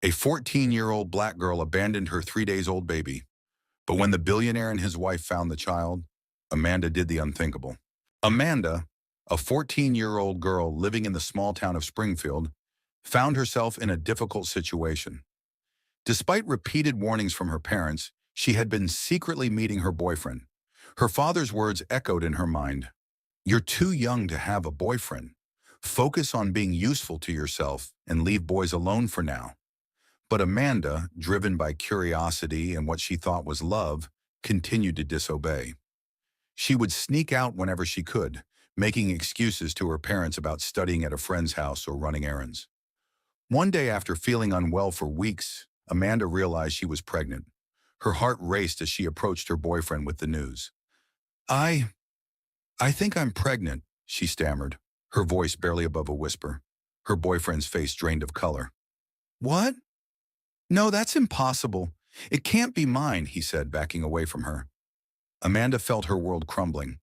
A 14-year-old black girl abandoned her 3 days old baby, but when the billionaire and his wife found the child, Amanda did the unthinkable. Amanda, a 14-year-old girl living in the small town of Springfield, found herself in a difficult situation. Despite repeated warnings from her parents, she had been secretly meeting her boyfriend. Her father's words echoed in her mind. "You're too young to have a boyfriend. Focus on being useful to yourself and leave boys alone for now." But Amanda, driven by curiosity and what she thought was love, continued to disobey. She would sneak out whenever she could, making excuses to her parents about studying at a friend's house or running errands. One day, after feeling unwell for weeks, Amanda realized she was pregnant. Her heart raced as she approached her boyfriend with the news. I, I think I'm pregnant," she stammered, her voice barely above a whisper. Her boyfriend's face drained of color. "What? No, that's impossible. It can't be mine," he said, backing away from her. Amanda felt her world crumbling.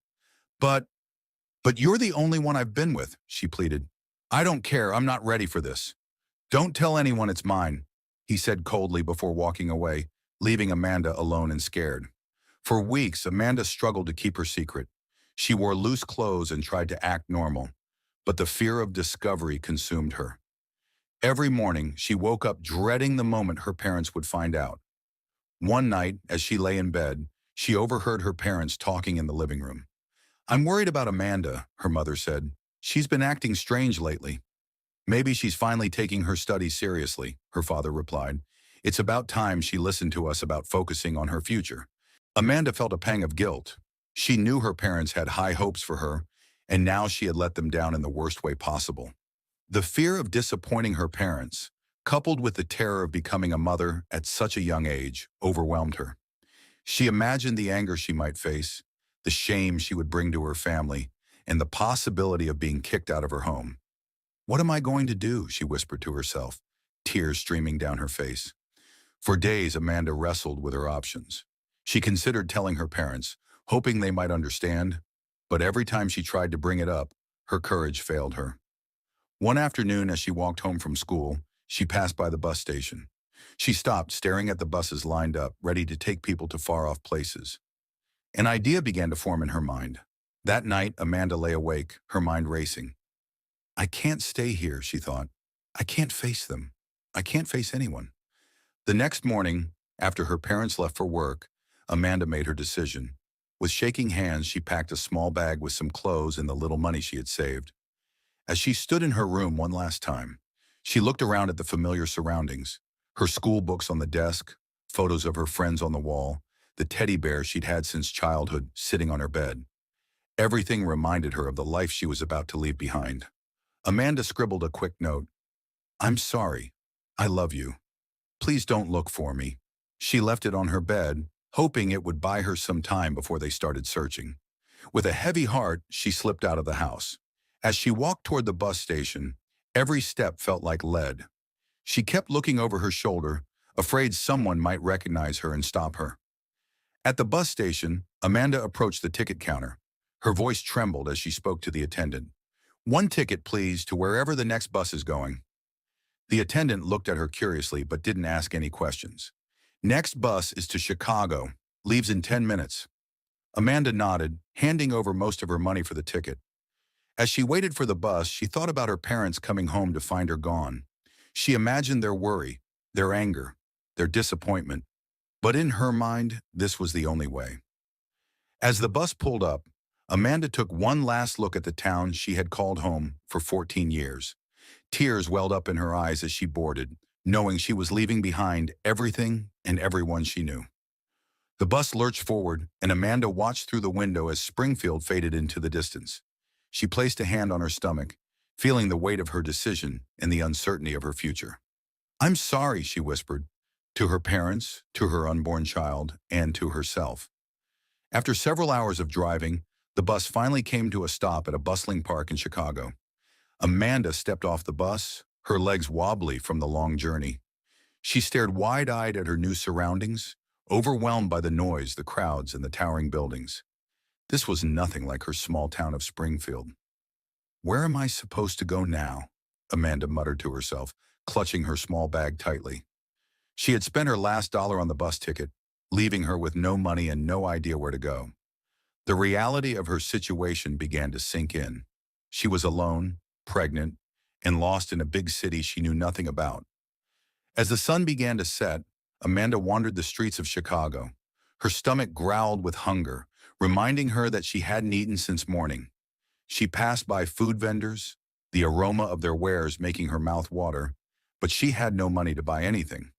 But, but you're the only one I've been with," she pleaded. "I don't care, I'm not ready for this." "Don't tell anyone it's mine," he said coldly before walking away, leaving Amanda alone and scared. For weeks, Amanda struggled to keep her secret. She wore loose clothes and tried to act normal, but the fear of discovery consumed her. Every morning, she woke up dreading the moment her parents would find out. One night, as she lay in bed, she overheard her parents talking in the living room. "I'm worried about Amanda," her mother said. "She's been acting strange lately." "Maybe she's finally taking her studies seriously," her father replied. "It's about time she listened to us about focusing on her future." Amanda felt a pang of guilt. She knew her parents had high hopes for her, and now she had let them down in the worst way possible. The fear of disappointing her parents, coupled with the terror of becoming a mother at such a young age, overwhelmed her. She imagined the anger she might face, the shame she would bring to her family, and the possibility of being kicked out of her home. "What am I going to do?" she whispered to herself, tears streaming down her face. For days, Amanda wrestled with her options. She considered telling her parents, hoping they might understand, but every time she tried to bring it up, her courage failed her. One afternoon, as she walked home from school, she passed by the bus station. She stopped, staring at the buses lined up, ready to take people to far-off places. An idea began to form in her mind. That night, Amanda lay awake, her mind racing. "I can't stay here," she thought. "I can't face them. I can't face anyone." The next morning, after her parents left for work, Amanda made her decision. With shaking hands, she packed a small bag with some clothes and the little money she had saved. As she stood in her room one last time, she looked around at the familiar surroundings, her school books on the desk, photos of her friends on the wall, the teddy bear she'd had since childhood sitting on her bed. Everything reminded her of the life she was about to leave behind. Amanda scribbled a quick note. "I'm sorry. I love you. Please don't look for me." She left it on her bed, hoping it would buy her some time before they started searching. With a heavy heart, she slipped out of the house. As she walked toward the bus station, every step felt like lead. She kept looking over her shoulder, afraid someone might recognize her and stop her. At the bus station, Amanda approached the ticket counter. Her voice trembled as she spoke to the attendant. "One ticket, please, to wherever the next bus is going." The attendant looked at her curiously but didn't ask any questions. "Next bus is to Chicago. Leaves in 10 minutes." Amanda nodded, handing over most of her money for the ticket. As she waited for the bus, she thought about her parents coming home to find her gone. She imagined their worry, their anger, their disappointment. But in her mind, this was the only way. As the bus pulled up, Amanda took one last look at the town she had called home for 14 years. Tears welled up in her eyes as she boarded, knowing she was leaving behind everything and everyone she knew. The bus lurched forward, and Amanda watched through the window as Springfield faded into the distance. She placed a hand on her stomach, feeling the weight of her decision and the uncertainty of her future. "I'm sorry," she whispered, to her parents, to her unborn child, and to herself. After several hours of driving, the bus finally came to a stop at a bustling park in Chicago. Amanda stepped off the bus, her legs wobbly from the long journey. She stared wide-eyed at her new surroundings, overwhelmed by the noise, the crowds, and the towering buildings. This was nothing like her small town of Springfield. "Where am I supposed to go now?" Amanda muttered to herself, clutching her small bag tightly. She had spent her last dollar on the bus ticket, leaving her with no money and no idea where to go. The reality of her situation began to sink in. She was alone, pregnant, and lost in a big city she knew nothing about. As the sun began to set, Amanda wandered the streets of Chicago. Her stomach growled with hunger, reminding her that she hadn't eaten since morning. She passed by food vendors, the aroma of their wares making her mouth water, but she had no money to buy anything.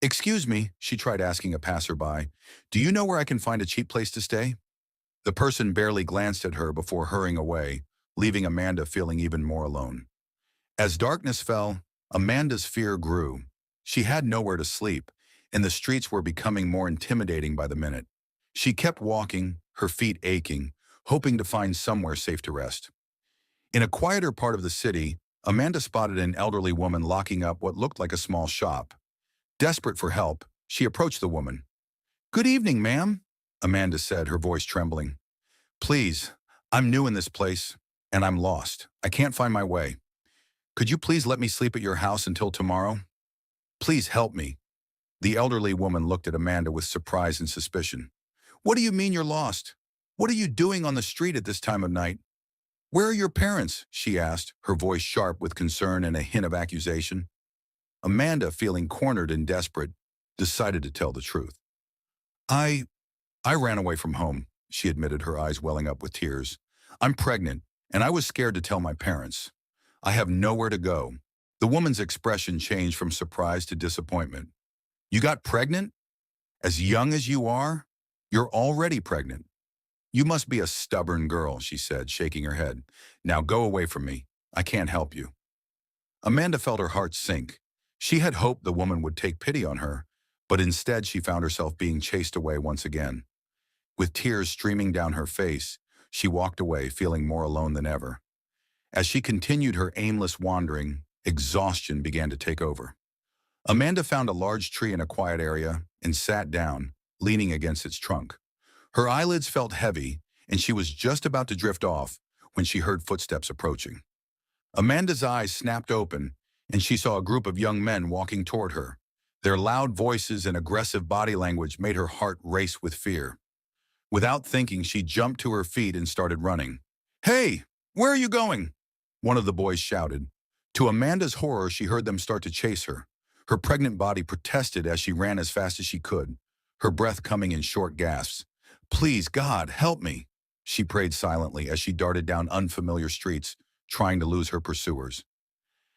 "Excuse me," she tried asking a passerby, "do you know where I can find a cheap place to stay?" The person barely glanced at her before hurrying away, leaving Amanda feeling even more alone. As darkness fell, Amanda's fear grew. She had nowhere to sleep, and the streets were becoming more intimidating by the minute. She kept walking, her feet aching, hoping to find somewhere safe to rest. In a quieter part of the city, Amanda spotted an elderly woman locking up what looked like a small shop. Desperate for help, she approached the woman. "Good evening, ma'am," Amanda said, her voice trembling. "Please, I'm new in this place, and I'm lost. I can't find my way. Could you please let me sleep at your house until tomorrow? Please help me." The elderly woman looked at Amanda with surprise and suspicion. "What do you mean you're lost? What are you doing on the street at this time of night? Where are your parents?" she asked, her voice sharp with concern and a hint of accusation. Amanda, feeling cornered and desperate, decided to tell the truth. I I ran away from home," she admitted, her eyes welling up with tears. "I'm pregnant, and I was scared to tell my parents. I have nowhere to go." The woman's expression changed from surprise to disappointment. "You got pregnant? As young as you are? You're already pregnant. You must be a stubborn girl," she said, shaking her head. "Now go away from me. I can't help you." Amanda felt her heart sink. She had hoped the woman would take pity on her, but instead she found herself being chased away once again. With tears streaming down her face, she walked away, feeling more alone than ever. As she continued her aimless wandering, exhaustion began to take over. Amanda found a large tree in a quiet area and sat down, leaning against its trunk. Her eyelids felt heavy, and she was just about to drift off when she heard footsteps approaching. Amanda's eyes snapped open, and she saw a group of young men walking toward her. Their loud voices and aggressive body language made her heart race with fear. Without thinking, she jumped to her feet and started running. "Hey, where are you going?" one of the boys shouted. To Amanda's horror, she heard them start to chase her. Her pregnant body protested as she ran as fast as she could, her breath coming in short gasps. "Please, God, help me," she prayed silently as she darted down unfamiliar streets, trying to lose her pursuers.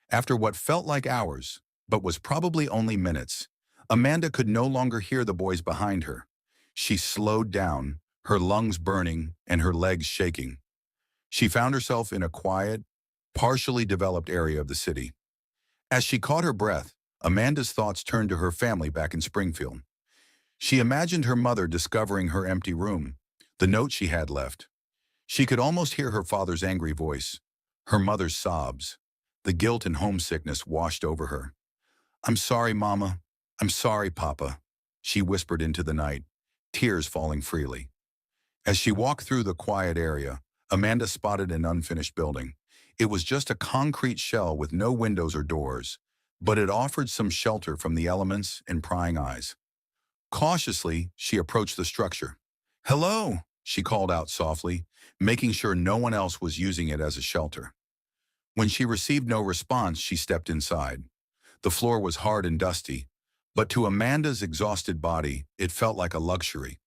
After what felt like hours, but was probably only minutes, Amanda could no longer hear the boys behind her. She slowed down, her lungs burning and her legs shaking. She found herself in a quiet, partially developed area of the city. As she caught her breath, Amanda's thoughts turned to her family back in Springfield. She imagined her mother discovering her empty room, the note she had left. She could almost hear her father's angry voice, her mother's sobs. The guilt and homesickness washed over her. "I'm sorry, Mama. I'm sorry, Papa," she whispered into the night, tears falling freely. As she walked through the quiet area, Amanda spotted an unfinished building. It was just a concrete shell with no windows or doors, but it offered some shelter from the elements and prying eyes. Cautiously, she approached the structure. "Hello," she called out softly, making sure no one else was using it as a shelter. When she received no response, she stepped inside. The floor was hard and dusty, but to Amanda's exhausted body, it felt like a luxury.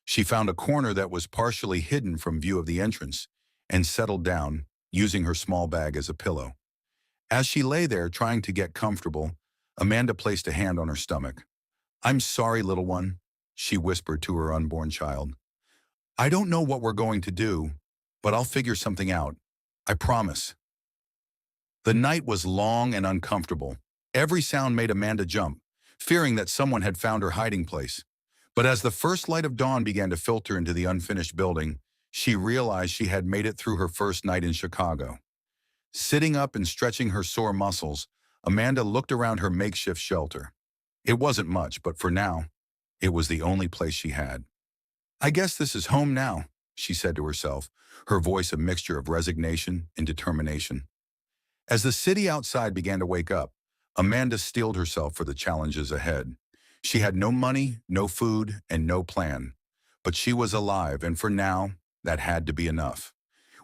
She found a corner that was partially hidden from view of the entrance and settled down, using her small bag as a pillow. As she lay there trying to get comfortable, Amanda placed a hand on her stomach. "I'm sorry, little one," she whispered to her unborn child. "I don't know what we're going to do, but I'll figure something out. I promise." The night was long and uncomfortable. Every sound made Amanda jump, fearing that someone had found her hiding place. But as the first light of dawn began to filter into the unfinished building, she realized she had made it through her first night in Chicago. Sitting up and stretching her sore muscles, Amanda looked around her makeshift shelter. It wasn't much, but for now, it was the only place she had. "I guess this is home now," she said to herself, her voice a mixture of resignation and determination. As the city outside began to wake up, Amanda steeled herself for the challenges ahead. She had no money, no food, and no plan. But she was alive, and for now, that had to be enough.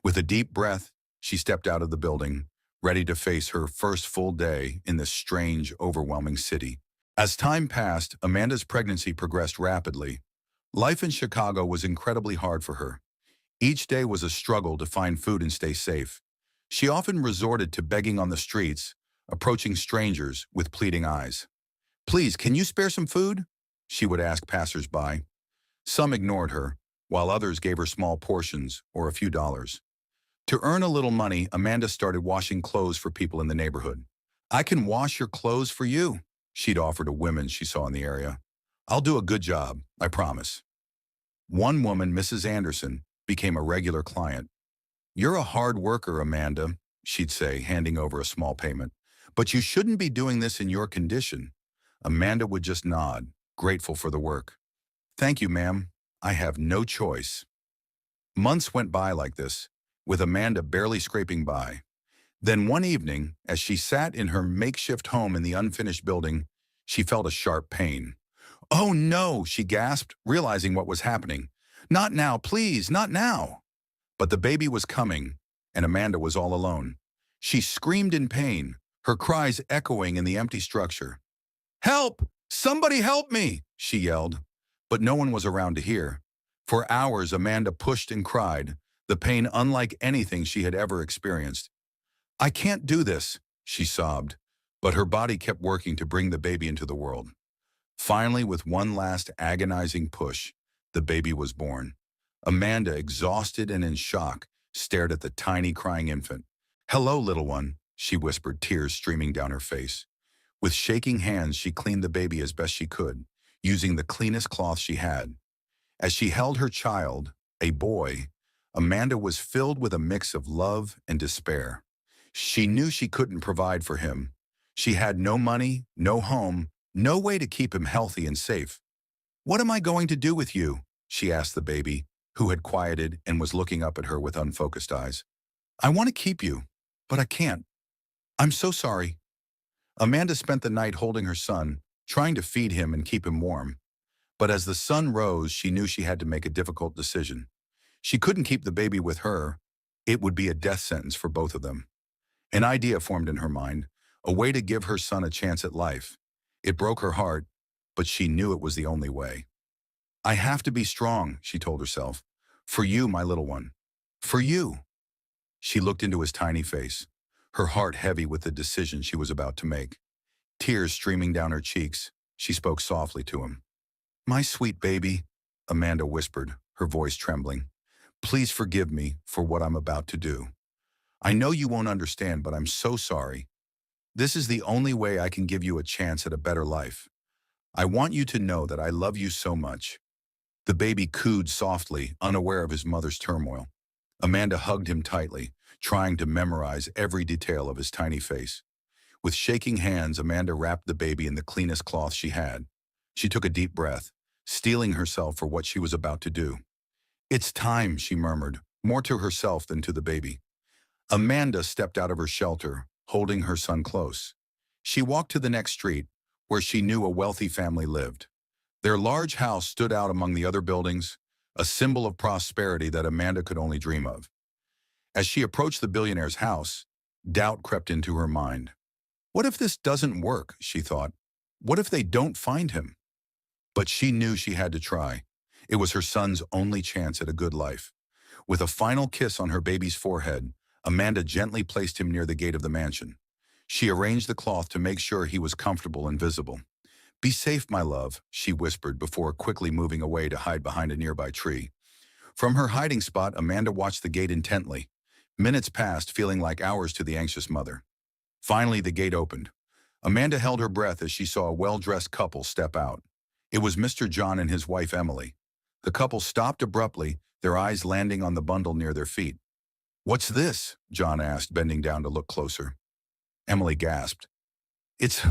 With a deep breath, she stepped out of the building, ready to face her first full day in this strange, overwhelming city. As time passed, Amanda's pregnancy progressed rapidly. Life in Chicago was incredibly hard for her. Each day was a struggle to find food and stay safe. She often resorted to begging on the streets, approaching strangers with pleading eyes. "Please, can you spare some food?" she would ask passers-by. Some ignored her, while others gave her small portions or a few dollars. To earn a little money, Amanda started washing clothes for people in the neighborhood. "I can wash your clothes for you," she'd offer to women she saw in the area. "I'll do a good job, I promise." One woman, Mrs. Anderson, became a regular client. "You're a hard worker, Amanda," she'd say, handing over a small payment. "But you shouldn't be doing this in your condition." Amanda would just nod, grateful for the work. "Thank you, ma'am. I have no choice." Months went by like this, with Amanda barely scraping by. Then one evening, as she sat in her makeshift home in the unfinished building, she felt a sharp pain. "Oh no," she gasped, realizing what was happening. "Not now, please, not now." But the baby was coming, and Amanda was all alone. She screamed in pain, her cries echoing in the empty structure. "Help! Somebody help me!" she yelled. But no one was around to hear. For hours, Amanda pushed and cried, the pain unlike anything she had ever experienced. "I can't do this," she sobbed, but her body kept working to bring the baby into the world. Finally, with one last agonizing push, the baby was born. Amanda, exhausted and in shock, stared at the tiny crying infant. "Hello, little one," she whispered, tears streaming down her face. With shaking hands, she cleaned the baby as best she could, using the cleanest cloth she had. As she held her child, a boy, Amanda was filled with a mix of love and despair. She knew she couldn't provide for him. She had no money, no home, no way to keep him healthy and safe. "What am I going to do with you?" she asked the baby, who had quieted and was looking up at her with unfocused eyes. "I want to keep you, but I can't. I'm so sorry." Amanda spent the night holding her son, trying to feed him and keep him warm. But as the sun rose, she knew she had to make a difficult decision. She couldn't keep the baby with her. It would be a death sentence for both of them. An idea formed in her mind, a way to give her son a chance at life. It broke her heart, but she knew it was the only way. "I have to be strong," she told herself. "For you, my little one. For you." She looked into his tiny face, her heart heavy with the decision she was about to make. Tears streaming down her cheeks, she spoke softly to him. "My sweet baby," Amanda whispered, her voice trembling. "Please forgive me for what I'm about to do. I know you won't understand, but I'm so sorry. This is the only way I can give you a chance at a better life. I want you to know that I love you so much." The baby cooed softly, unaware of his mother's turmoil. Amanda hugged him tightly, trying to memorize every detail of his tiny face. With shaking hands, Amanda wrapped the baby in the cleanest cloth she had. She took a deep breath, steeling herself for what she was about to do. "It's time," she murmured, more to herself than to the baby. Amanda stepped out of her shelter, holding her son close. She walked to the next street, where she knew a wealthy family lived. Their large house stood out among the other buildings, a symbol of prosperity that Amanda could only dream of. As she approached the billionaire's house, doubt crept into her mind. "What if this doesn't work?" she thought. "What if they don't find him?" But she knew she had to try. It was her son's only chance at a good life. With a final kiss on her baby's forehead, Amanda gently placed him near the gate of the mansion. She arranged the cloth to make sure he was comfortable and visible. "Be safe, my love," she whispered before quickly moving away to hide behind a nearby tree. From her hiding spot, Amanda watched the gate intently. Minutes passed, feeling like hours to the anxious mother. Finally, the gate opened. Amanda held her breath as she saw a well-dressed couple step out. It was Mr. John and his wife, Emily. The couple stopped abruptly, their eyes landing on the bundle near their feet. "What's this?" John asked, bending down to look closer. Emily gasped. It's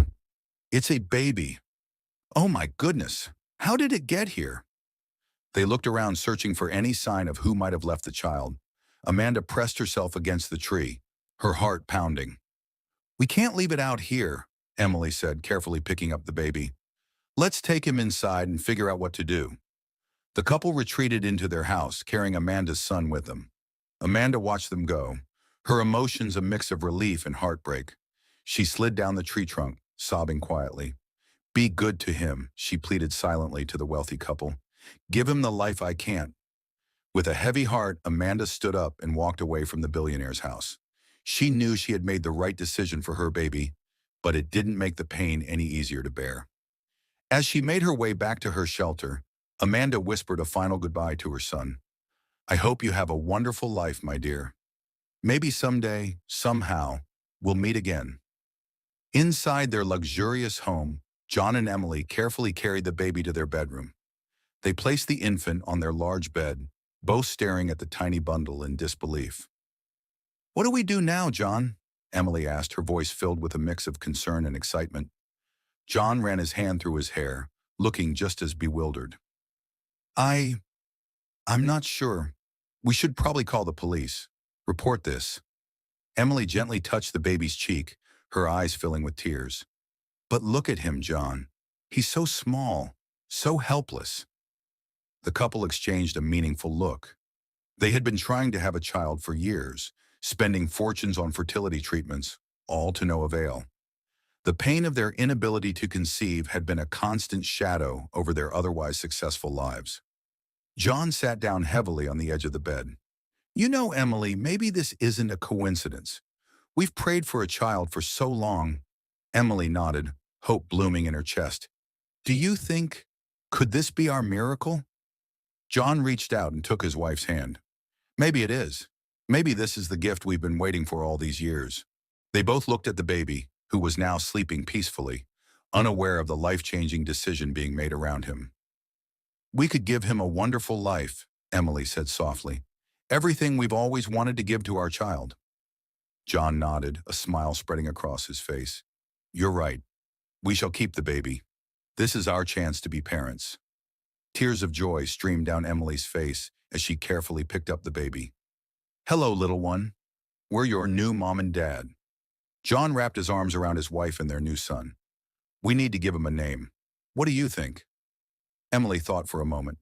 a baby. Oh my goodness. How did it get here?" They looked around, searching for any sign of who might have left the child. Amanda pressed herself against the tree, her heart pounding. "We can't leave it out here," Emily said, carefully picking up the baby. Let's take him inside and figure out what to do. The couple retreated into their house, carrying Amanda's son with them. Amanda watched them go, her emotions a mix of relief and heartbreak. She slid down the tree trunk, sobbing quietly. Be good to him, she pleaded silently to the wealthy couple. Give him the life I can't. With a heavy heart, Amanda stood up and walked away from the billionaire's house. She knew she had made the right decision for her baby, but it didn't make the pain any easier to bear. As she made her way back to her shelter, Amanda whispered a final goodbye to her son. I hope you have a wonderful life, my dear. Maybe someday, somehow, we'll meet again. Inside their luxurious home, John and Emily carefully carried the baby to their bedroom. They placed the infant on their large bed, both staring at the tiny bundle in disbelief. What do we do now, John? Emily asked, her voice filled with a mix of concern and excitement. John ran his hand through his hair, looking just as bewildered. I'm not sure. We should probably call the police. Report this. Emily gently touched the baby's cheek, her eyes filling with tears. But look at him, John. He's so small, so helpless. The couple exchanged a meaningful look. They had been trying to have a child for years, spending fortunes on fertility treatments, all to no avail. The pain of their inability to conceive had been a constant shadow over their otherwise successful lives. John sat down heavily on the edge of the bed. You know, Emily, maybe this isn't a coincidence. We've prayed for a child for so long. Emily nodded, hope blooming in her chest. Do you think, could this be our miracle? John reached out and took his wife's hand. Maybe it is. Maybe this is the gift we've been waiting for all these years. They both looked at the baby, who was now sleeping peacefully, unaware of the life-changing decision being made around him. We could give him a wonderful life, Emily said softly. Everything we've always wanted to give to our child. John nodded, a smile spreading across his face. You're right. We shall keep the baby. This is our chance to be parents. Tears of joy streamed down Emily's face as she carefully picked up the baby. Hello, little one. We're your new mom and dad. John wrapped his arms around his wife and their new son. We need to give him a name. What do you think? Emily thought for a moment.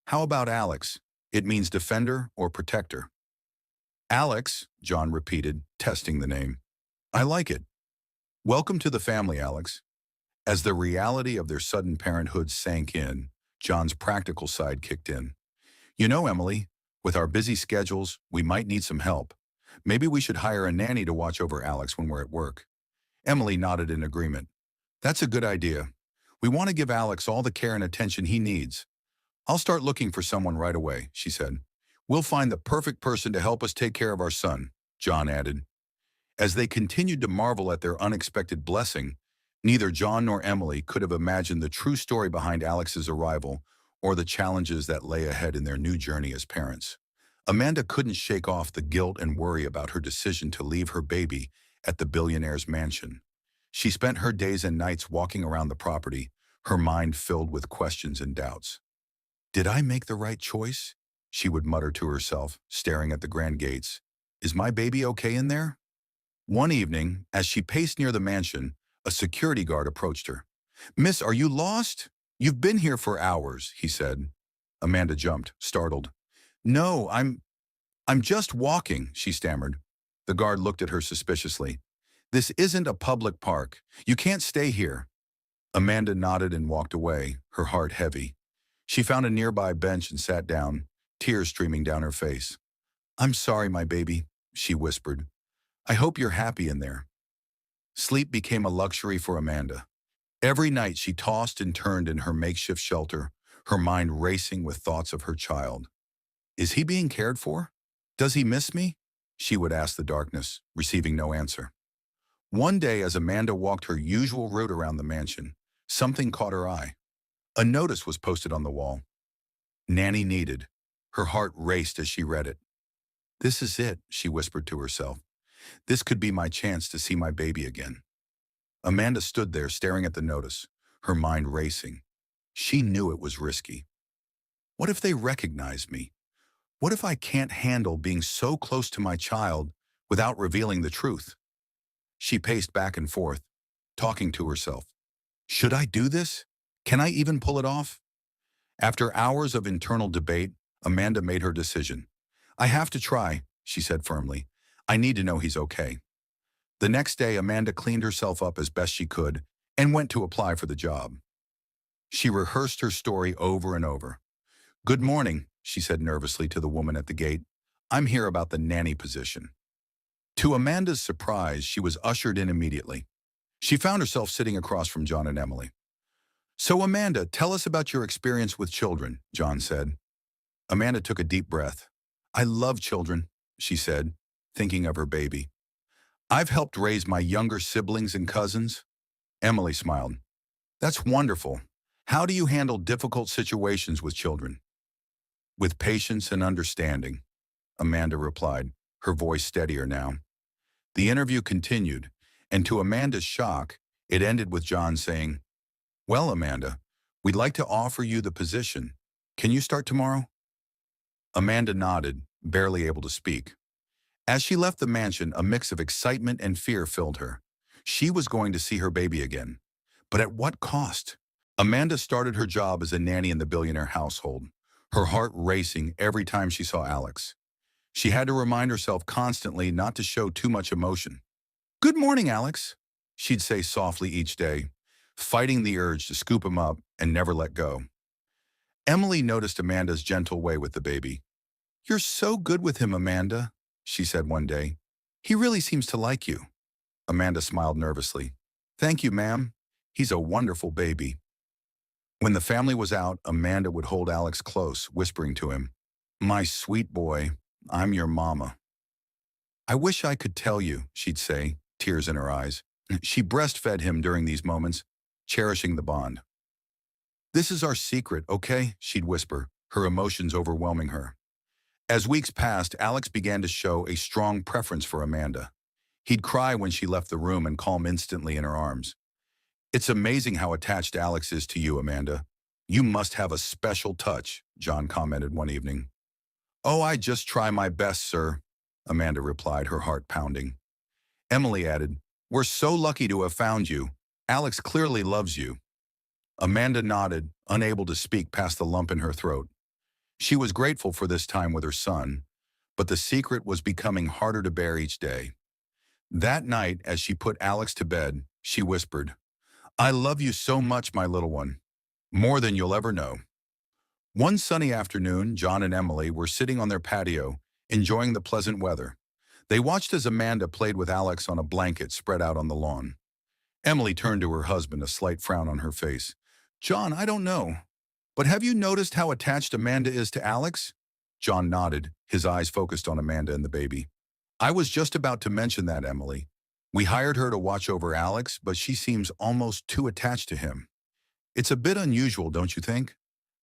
How about Alex? It means defender or protector. Alex, John repeated, testing the name. I like it. Welcome to the family, Alex. As the reality of their sudden parenthood sank in, John's practical side kicked in. You know, Emily, with our busy schedules, we might need some help. Maybe we should hire a nanny to watch over Alex when we're at work. Emily nodded in agreement. That's a good idea. We want to give Alex all the care and attention he needs. I'll start looking for someone right away, she said. We'll find the perfect person to help us take care of our son, John added. As they continued to marvel at their unexpected blessing, neither John nor Emily could have imagined the true story behind Alex's arrival or the challenges that lay ahead in their new journey as parents. Amanda couldn't shake off the guilt and worry about her decision to leave her baby at the billionaire's mansion. She spent her days and nights walking around the property, her mind filled with questions and doubts. Did I make the right choice? She would mutter to herself, staring at the grand gates. Is my baby okay in there? One evening, as she paced near the mansion, a security guard approached her. Miss, are you lost? You've been here for hours, he said. Amanda jumped, startled. No, I'm just walking, she stammered. The guard looked at her suspiciously. This isn't a public park. You can't stay here. Amanda nodded and walked away, her heart heavy. She found a nearby bench and sat down, tears streaming down her face. I'm sorry, my baby, she whispered. I hope you're happy in there. Sleep became a luxury for Amanda. Every night she tossed and turned in her makeshift shelter, her mind racing with thoughts of her child. Is he being cared for? Does he miss me? She would ask the darkness, receiving no answer. One day, as Amanda walked her usual route around the mansion, something caught her eye. A notice was posted on the wall. Nanny needed. Her heart raced as she read it. This is it, she whispered to herself. This could be my chance to see my baby again. Amanda stood there staring at the notice, her mind racing. She knew it was risky. What if they recognize me? What if I can't handle being so close to my child without revealing the truth? She paced back and forth, talking to herself. Should I do this? Can I even pull it off? After hours of internal debate, Amanda made her decision. I have to try, she said firmly. I need to know he's okay. The next day, Amanda cleaned herself up as best she could and went to apply for the job. She rehearsed her story over and over. Good morning, she said nervously to the woman at the gate. I'm here about the nanny position. To Amanda's surprise, she was ushered in immediately. She found herself sitting across from John and Emily. So Amanda, tell us about your experience with children, John said. Amanda took a deep breath. I love children, she said, thinking of her baby. I've helped raise my younger siblings and cousins. Emily smiled. That's wonderful. How do you handle difficult situations with children? With patience and understanding, Amanda replied, her voice steadier now. The interview continued, and to Amanda's shock, it ended with John saying, Well, Amanda, we'd like to offer you the position. Can you start tomorrow? Amanda nodded, barely able to speak. As she left the mansion, a mix of excitement and fear filled her. She was going to see her baby again. But at what cost? Amanda started her job as a nanny in the billionaire household, her heart racing every time she saw Alex. She had to remind herself constantly not to show too much emotion. Good morning, Alex, she'd say softly each day, fighting the urge to scoop him up and never let go. Emily noticed Amanda's gentle way with the baby. You're so good with him, Amanda, she said one day. He really seems to like you. Amanda smiled nervously. Thank you, ma'am. He's a wonderful baby. When the family was out, Amanda would hold Alex close, whispering to him, My sweet boy, I'm your mama. I wish I could tell you, she'd say, tears in her eyes. She breastfed him during these moments, cherishing the bond. This is our secret, okay? She'd whisper, her emotions overwhelming her. As weeks passed, Alex began to show a strong preference for Amanda. He'd cry when she left the room and calm instantly in her arms. It's amazing how attached Alex is to you, Amanda. You must have a special touch, John commented one evening. Oh, I just try my best, sir, Amanda replied, her heart pounding. Emily added, We're so lucky to have found you. Alex clearly loves you. Amanda nodded, unable to speak past the lump in her throat. She was grateful for this time with her son, but the secret was becoming harder to bear each day. That night, as she put Alex to bed, she whispered, I love you so much, my little one. More than you'll ever know. One sunny afternoon, John and Emily were sitting on their patio, enjoying the pleasant weather. They watched as Amanda played with Alex on a blanket spread out on the lawn. Emily turned to her husband, a slight frown on her face. John, I don't know, but have you noticed how attached Amanda is to Alex? John nodded, his eyes focused on Amanda and the baby. I was just about to mention that, Emily. We hired her to watch over Alex, but she seems almost too attached to him. It's a bit unusual, don't you think?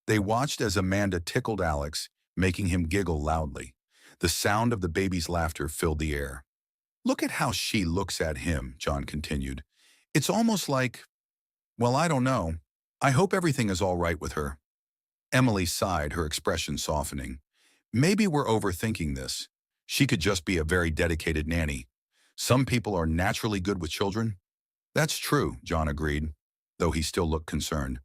They watched as Amanda tickled Alex, making him giggle loudly. The sound of the baby's laughter filled the air. Look at how she looks at him, John continued. It's almost like, well, I don't know. I hope everything is all right with her. Emily sighed, her expression softening. Maybe we're overthinking this. She could just be a very dedicated nanny. Some people are naturally good with children. That's true, John agreed, though he still looked concerned.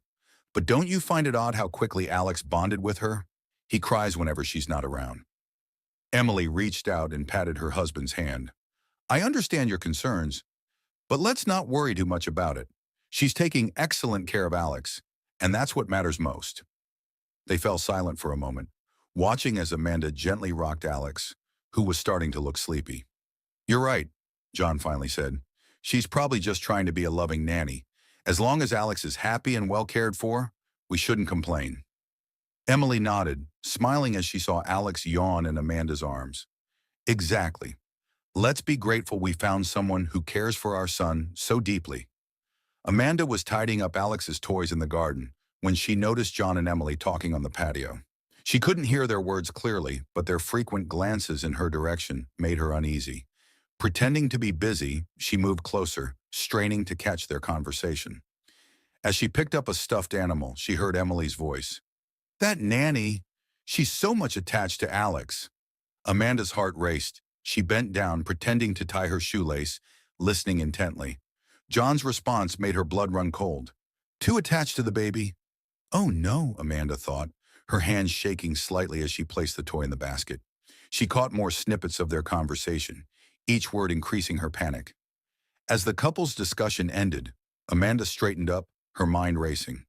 But don't you find it odd how quickly Alex bonded with her? He cries whenever she's not around. Emily reached out and patted her husband's hand. I understand your concerns, but let's not worry too much about it. She's taking excellent care of Alex, and that's what matters most. They fell silent for a moment, watching as Amanda gently rocked Alex, who was starting to look sleepy. You're right, John finally said. She's probably just trying to be a loving nanny. As long as Alex is happy and well cared for, we shouldn't complain. Emily nodded, smiling as she saw Alex yawn in Amanda's arms. Exactly. Let's be grateful we found someone who cares for our son so deeply. Amanda was tidying up Alex's toys in the garden when she noticed John and Emily talking on the patio. She couldn't hear their words clearly, but their frequent glances in her direction made her uneasy. Pretending to be busy, she moved closer, straining to catch their conversation. As she picked up a stuffed animal, she heard Emily's voice. That nanny, she's so much attached to Alex. Amanda's heart raced. She bent down, pretending to tie her shoelace, listening intently. John's response made her blood run cold. Too attached to the baby? Oh no, Amanda thought, her hands shaking slightly as she placed the toy in the basket. She caught more snippets of their conversation, each word increasing her panic. As the couple's discussion ended, Amanda straightened up, her mind racing.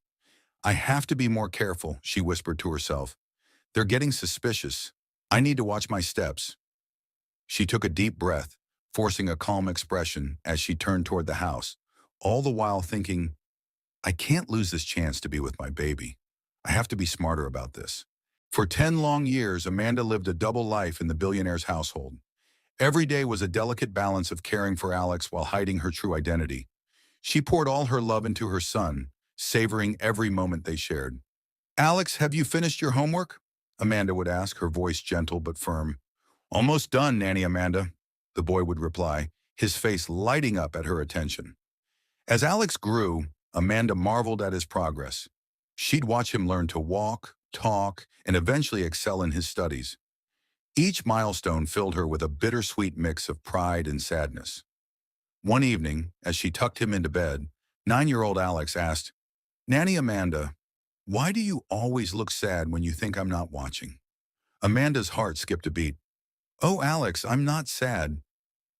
I have to be more careful, she whispered to herself. They're getting suspicious. I need to watch my steps. She took a deep breath, forcing a calm expression as she turned toward the house, all the while thinking, I can't lose this chance to be with my baby. I have to be smarter about this. For 10 long years, Amanda lived a double life in the billionaire's household. Every day was a delicate balance of caring for Alex while hiding her true identity. She poured all her love into her son, savoring every moment they shared. Alex, have you finished your homework? Amanda would ask, her voice gentle but firm. Almost done, Nanny Amanda, the boy would reply, his face lighting up at her attention. As Alex grew, Amanda marveled at his progress. She'd watch him learn to walk, talk, and eventually excel in his studies. Each milestone filled her with a bittersweet mix of pride and sadness. One evening, as she tucked him into bed, 9-year-old Alex asked, Nanny Amanda, why do you always look sad when you think I'm not watching? Amanda's heart skipped a beat. Oh, Alex, I'm not sad.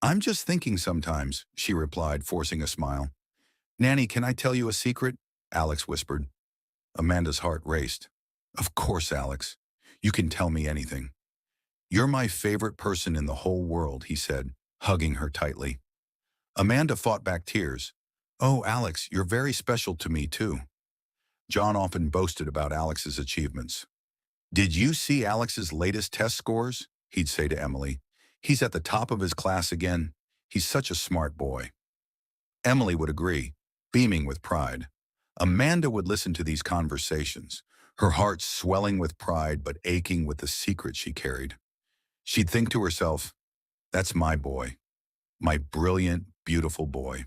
I'm just thinking sometimes, she replied, forcing a smile. Nanny, can I tell you a secret? Alex whispered. Amanda's heart raced. Of course, Alex. You can tell me anything. You're my favorite person in the whole world, he said, hugging her tightly. Amanda fought back tears. Oh, Alex, you're very special to me, too. John often boasted about Alex's achievements. Did you see Alex's latest test scores? He'd say to Emily. He's at the top of his class again. He's such a smart boy. Emily would agree, beaming with pride. Amanda would listen to these conversations, her heart swelling with pride but aching with the secret she carried. She'd think to herself, that's my boy, my brilliant, beautiful boy.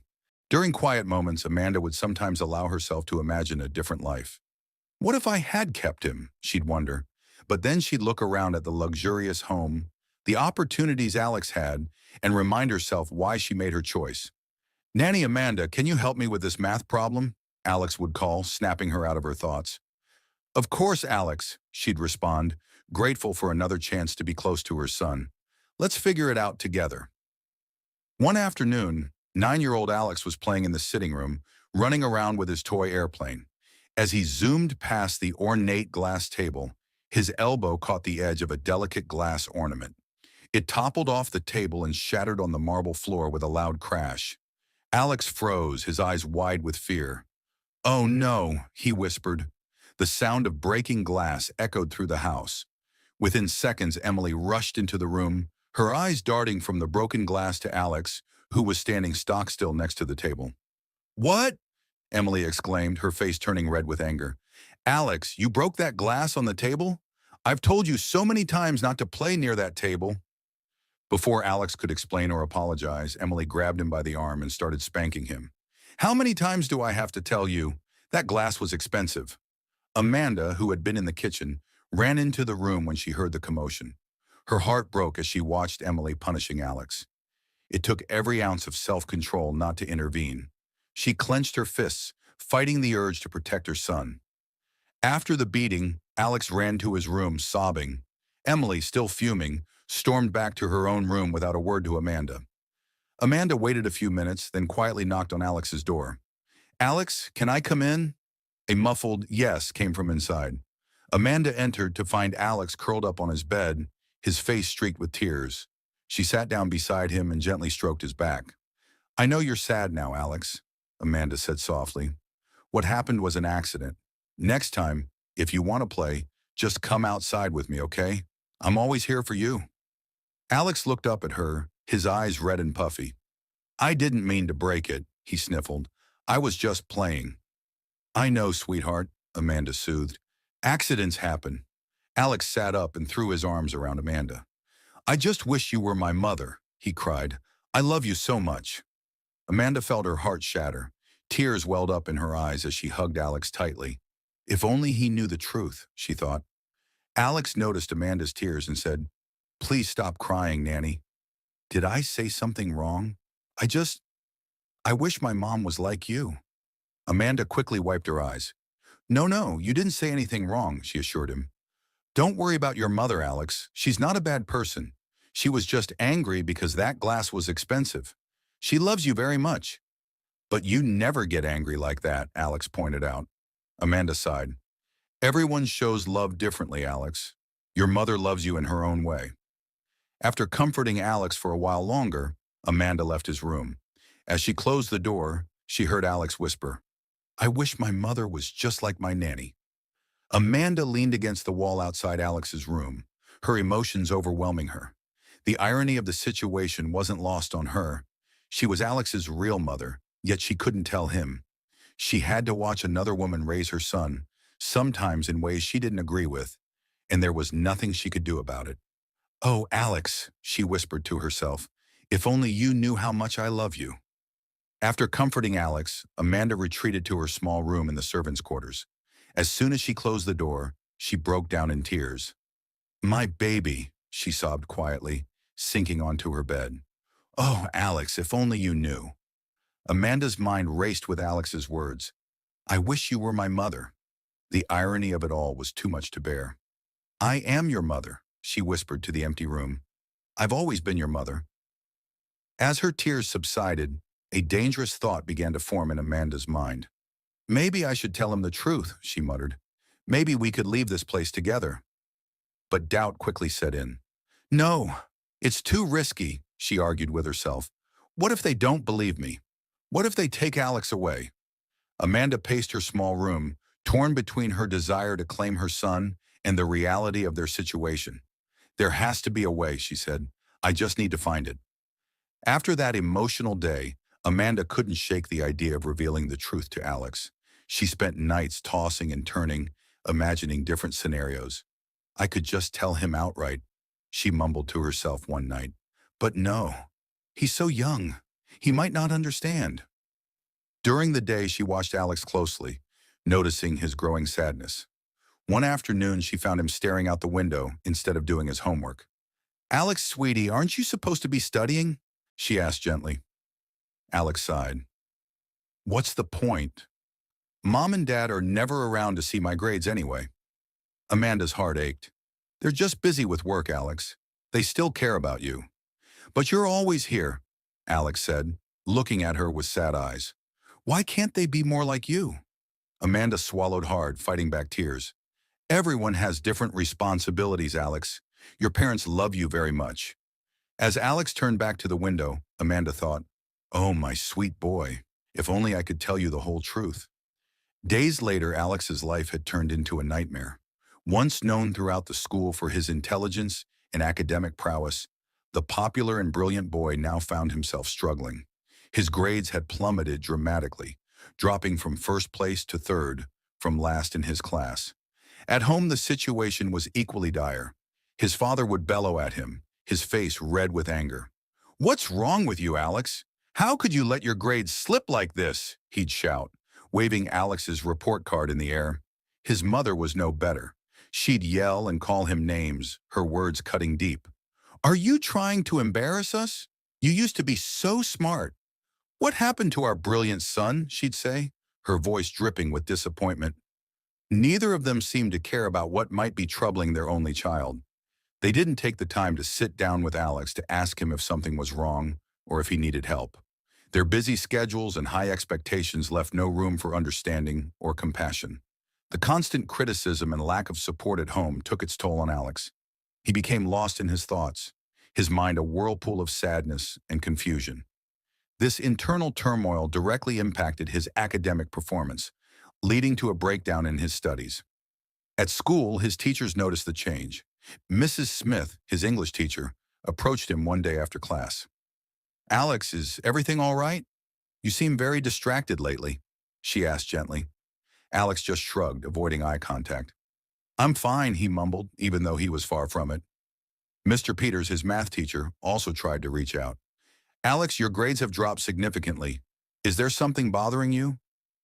During quiet moments, Amanda would sometimes allow herself to imagine a different life. What if I had kept him? She'd wonder. But then she'd look around at the luxurious home, the opportunities Alex had, and remind herself why she made her choice. Nanny Amanda, can you help me with this math problem? Alex would call, snapping her out of her thoughts. Of course, Alex, she'd respond, grateful for another chance to be close to her son. Let's figure it out together. One afternoon, 9-year-old Alex was playing in the sitting room, running around with his toy airplane. As he zoomed past the ornate glass table, his elbow caught the edge of a delicate glass ornament. It toppled off the table and shattered on the marble floor with a loud crash. Alex froze, his eyes wide with fear. Oh no, he whispered. The sound of breaking glass echoed through the house. Within seconds, Emily rushed into the room, her eyes darting from the broken glass to Alex, who was standing stock still next to the table. What? Emily exclaimed, her face turning red with anger. Alex, you broke that glass on the table? I've told you so many times not to play near that table. Before Alex could explain or apologize, Emily grabbed him by the arm and started spanking him. How many times do I have to tell you? That glass was expensive. Amanda, who had been in the kitchen, ran into the room when she heard the commotion. Her heart broke as she watched Emily punishing Alex. It took every ounce of self-control not to intervene. She clenched her fists, fighting the urge to protect her son. After the beating, Alex ran to his room, sobbing. Emily, still fuming, stormed back to her own room without a word to Amanda. Amanda waited a few minutes, then quietly knocked on Alex's door. Alex, can I come in? A muffled yes came from inside. Amanda entered to find Alex curled up on his bed, his face streaked with tears. She sat down beside him and gently stroked his back. I know you're sad now, Alex, Amanda said softly. What happened was an accident. Next time, if you want to play, just come outside with me, okay? I'm always here for you. Alex looked up at her, his eyes red and puffy. I didn't mean to break it, he sniffled. I was just playing. I know, sweetheart, Amanda soothed. Accidents happen. Alex sat up and threw his arms around Amanda. I just wish you were my mother, he cried. I love you so much. Amanda felt her heart shatter. Tears welled up in her eyes as she hugged Alex tightly. If only he knew the truth, she thought. Alex noticed Amanda's tears and said, Please stop crying, Nanny. Did I say something wrong? I wish my mom was like you. Amanda quickly wiped her eyes. No, no, you didn't say anything wrong, she assured him. Don't worry about your mother, Alex. She's not a bad person. She was just angry because that glass was expensive. She loves you very much. But you never get angry like that, Alex pointed out. Amanda sighed. Everyone shows love differently, Alex. Your mother loves you in her own way. After comforting Alex for a while longer, Amanda left his room. As she closed the door, she heard Alex whisper, I wish my mother was just like my nanny. Amanda leaned against the wall outside Alex's room, her emotions overwhelming her. The irony of the situation wasn't lost on her. She was Alex's real mother, yet she couldn't tell him. She had to watch another woman raise her son, sometimes in ways she didn't agree with, and there was nothing she could do about it. Oh, Alex, she whispered to herself, if only you knew how much I love you. After comforting Alex, Amanda retreated to her small room in the servants' quarters. As soon as she closed the door, she broke down in tears. My baby, she sobbed quietly, sinking onto her bed. Oh, Alex, if only you knew. Amanda's mind raced with Alex's words. I wish you were my mother. The irony of it all was too much to bear. I am your mother, she whispered to the empty room. I've always been your mother. As her tears subsided, a dangerous thought began to form in Amanda's mind. Maybe I should tell him the truth, she muttered. Maybe we could leave this place together. But doubt quickly set in. No, it's too risky, she argued with herself. What if they don't believe me? What if they take Alex away? Amanda paced her small room, torn between her desire to claim her son and the reality of their situation. There has to be a way, she said. I just need to find it. After that emotional day, Amanda couldn't shake the idea of revealing the truth to Alex. She spent nights tossing and turning, imagining different scenarios. I could just tell him outright, she mumbled to herself one night. But no, he's so young. He might not understand. During the day, she watched Alex closely, noticing his growing sadness. One afternoon, she found him staring out the window instead of doing his homework. Alex, sweetie, aren't you supposed to be studying? She asked gently. Alex sighed. What's the point? Mom and Dad are never around to see my grades anyway. Amanda's heart ached. They're just busy with work, Alex. They still care about you. But you're always here, Alex said, looking at her with sad eyes. Why can't they be more like you? Amanda swallowed hard, fighting back tears. Everyone has different responsibilities, Alex. Your parents love you very much. As Alex turned back to the window, Amanda thought, oh, my sweet boy, if only I could tell you the whole truth. Days later, Alex's life had turned into a nightmare. Once known throughout the school for his intelligence and academic prowess, the popular and brilliant boy now found himself struggling. His grades had plummeted dramatically, dropping from first place to third, from last in his class. At home, the situation was equally dire. His father would bellow at him, his face red with anger. What's wrong with you, Alex? How could you let your grades slip like this? He'd shout, waving Alex's report card in the air. His mother was no better. She'd yell and call him names, her words cutting deep. Are you trying to embarrass us? You used to be so smart. What happened to our brilliant son? She'd say, her voice dripping with disappointment. Neither of them seemed to care about what might be troubling their only child. They didn't take the time to sit down with Alex to ask him if something was wrong or if he needed help. Their busy schedules and high expectations left no room for understanding or compassion. The constant criticism and lack of support at home took its toll on Alex. He became lost in his thoughts, his mind a whirlpool of sadness and confusion. This internal turmoil directly impacted his academic performance, leading to a breakdown in his studies. At school, his teachers noticed the change. Mrs. Smith, his English teacher, approached him one day after class. Alex, is everything all right? You seem very distracted lately, she asked gently. Alex just shrugged, avoiding eye contact. I'm fine, he mumbled, even though he was far from it. Mr. Peters, his math teacher, also tried to reach out. Alex, your grades have dropped significantly. Is there something bothering you?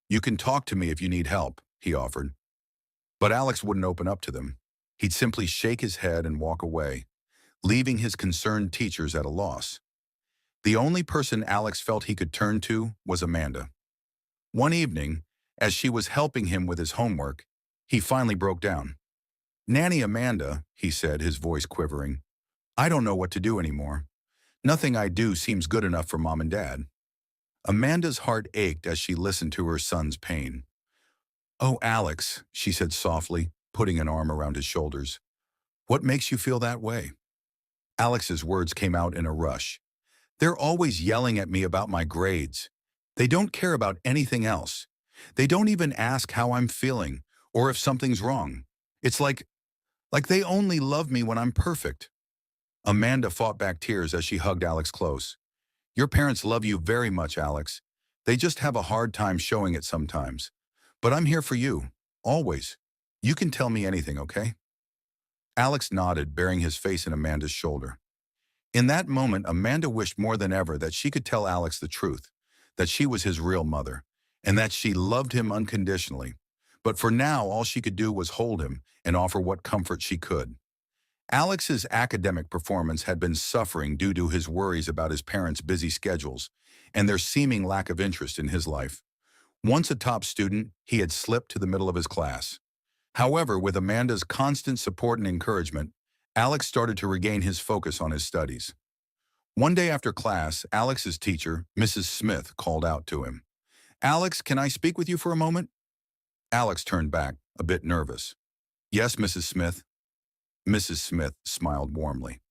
You can talk to me if you need help, he offered. But Alex wouldn't open up to them. He'd simply shake his head and walk away, leaving his concerned teachers at a loss. The only person Alex felt he could turn to was Amanda. One evening, As she was helping him with his homework, he finally broke down. "Nanny Amanda," he said, his voice quivering, "I don't know what to do anymore. Nothing I do seems good enough for Mom and Dad." Amanda's heart ached as she listened to her son's pain. "Oh, Alex," she said softly, putting an arm around his shoulders. "What makes you feel that way?" Alex's words came out in a rush. "They're always yelling at me about my grades. They don't care about anything else. They don't even ask how I'm feeling or if something's wrong. It's like they only love me when I'm perfect." Amanda fought back tears as she hugged Alex close. "Your parents love you very much, Alex. They just have a hard time showing it sometimes. But I'm here for you, always. You can tell me anything, okay?" Alex nodded, burying his face in Amanda's shoulder. In that moment, Amanda wished more than ever that she could tell Alex the truth, that she was his real mother, and that she loved him unconditionally. But for now, all she could do was hold him and offer what comfort she could. Alex's academic performance had been suffering due to his worries about his parents' busy schedules and their seeming lack of interest in his life. Once a top student, he had slipped to the middle of his class. However, with Amanda's constant support and encouragement, Alex started to regain his focus on his studies. One day after class, Alex's teacher, Mrs. Smith, called out to him. "Alex, can I speak with you for a moment?" Alex turned back, a bit nervous. "Yes, Mrs. Smith." Mrs. Smith smiled warmly.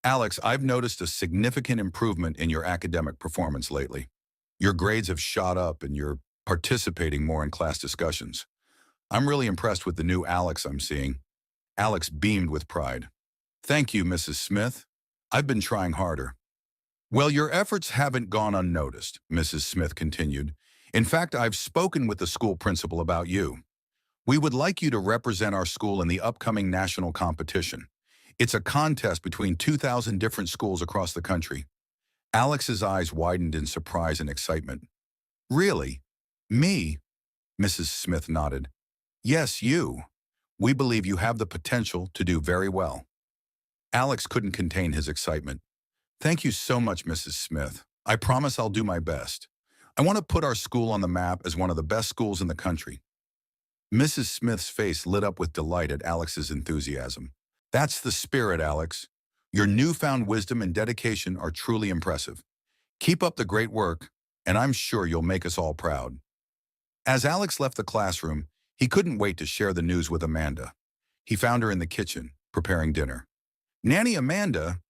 "Alex, I've noticed a significant improvement in your academic performance lately. Your grades have shot up and you're participating more in class discussions. I'm really impressed with the new Alex I'm seeing." Alex beamed with pride. "Thank you, Mrs. Smith. I've been trying harder." "Well, your efforts haven't gone unnoticed," Mrs. Smith continued. "In fact, I've spoken with the school principal about you. We would like you to represent our school in the upcoming national competition. It's a contest between 2,000 different schools across the country." Alex's eyes widened in surprise and excitement. "Really? Me?" Mrs. Smith nodded. "Yes, you. We believe you have the potential to do very well." Alex couldn't contain his excitement. "Thank you so much, Mrs. Smith. I promise I'll do my best. I want to put our school on the map as one of the best schools in the country." Mrs. Smith's face lit up with delight at Alex's enthusiasm. "That's the spirit, Alex. Your newfound wisdom and dedication are truly impressive. Keep up the great work, and I'm sure you'll make us all proud." As Alex left the classroom, he couldn't wait to share the news with Amanda. He found her in the kitchen, preparing dinner. Nanny Amanda,"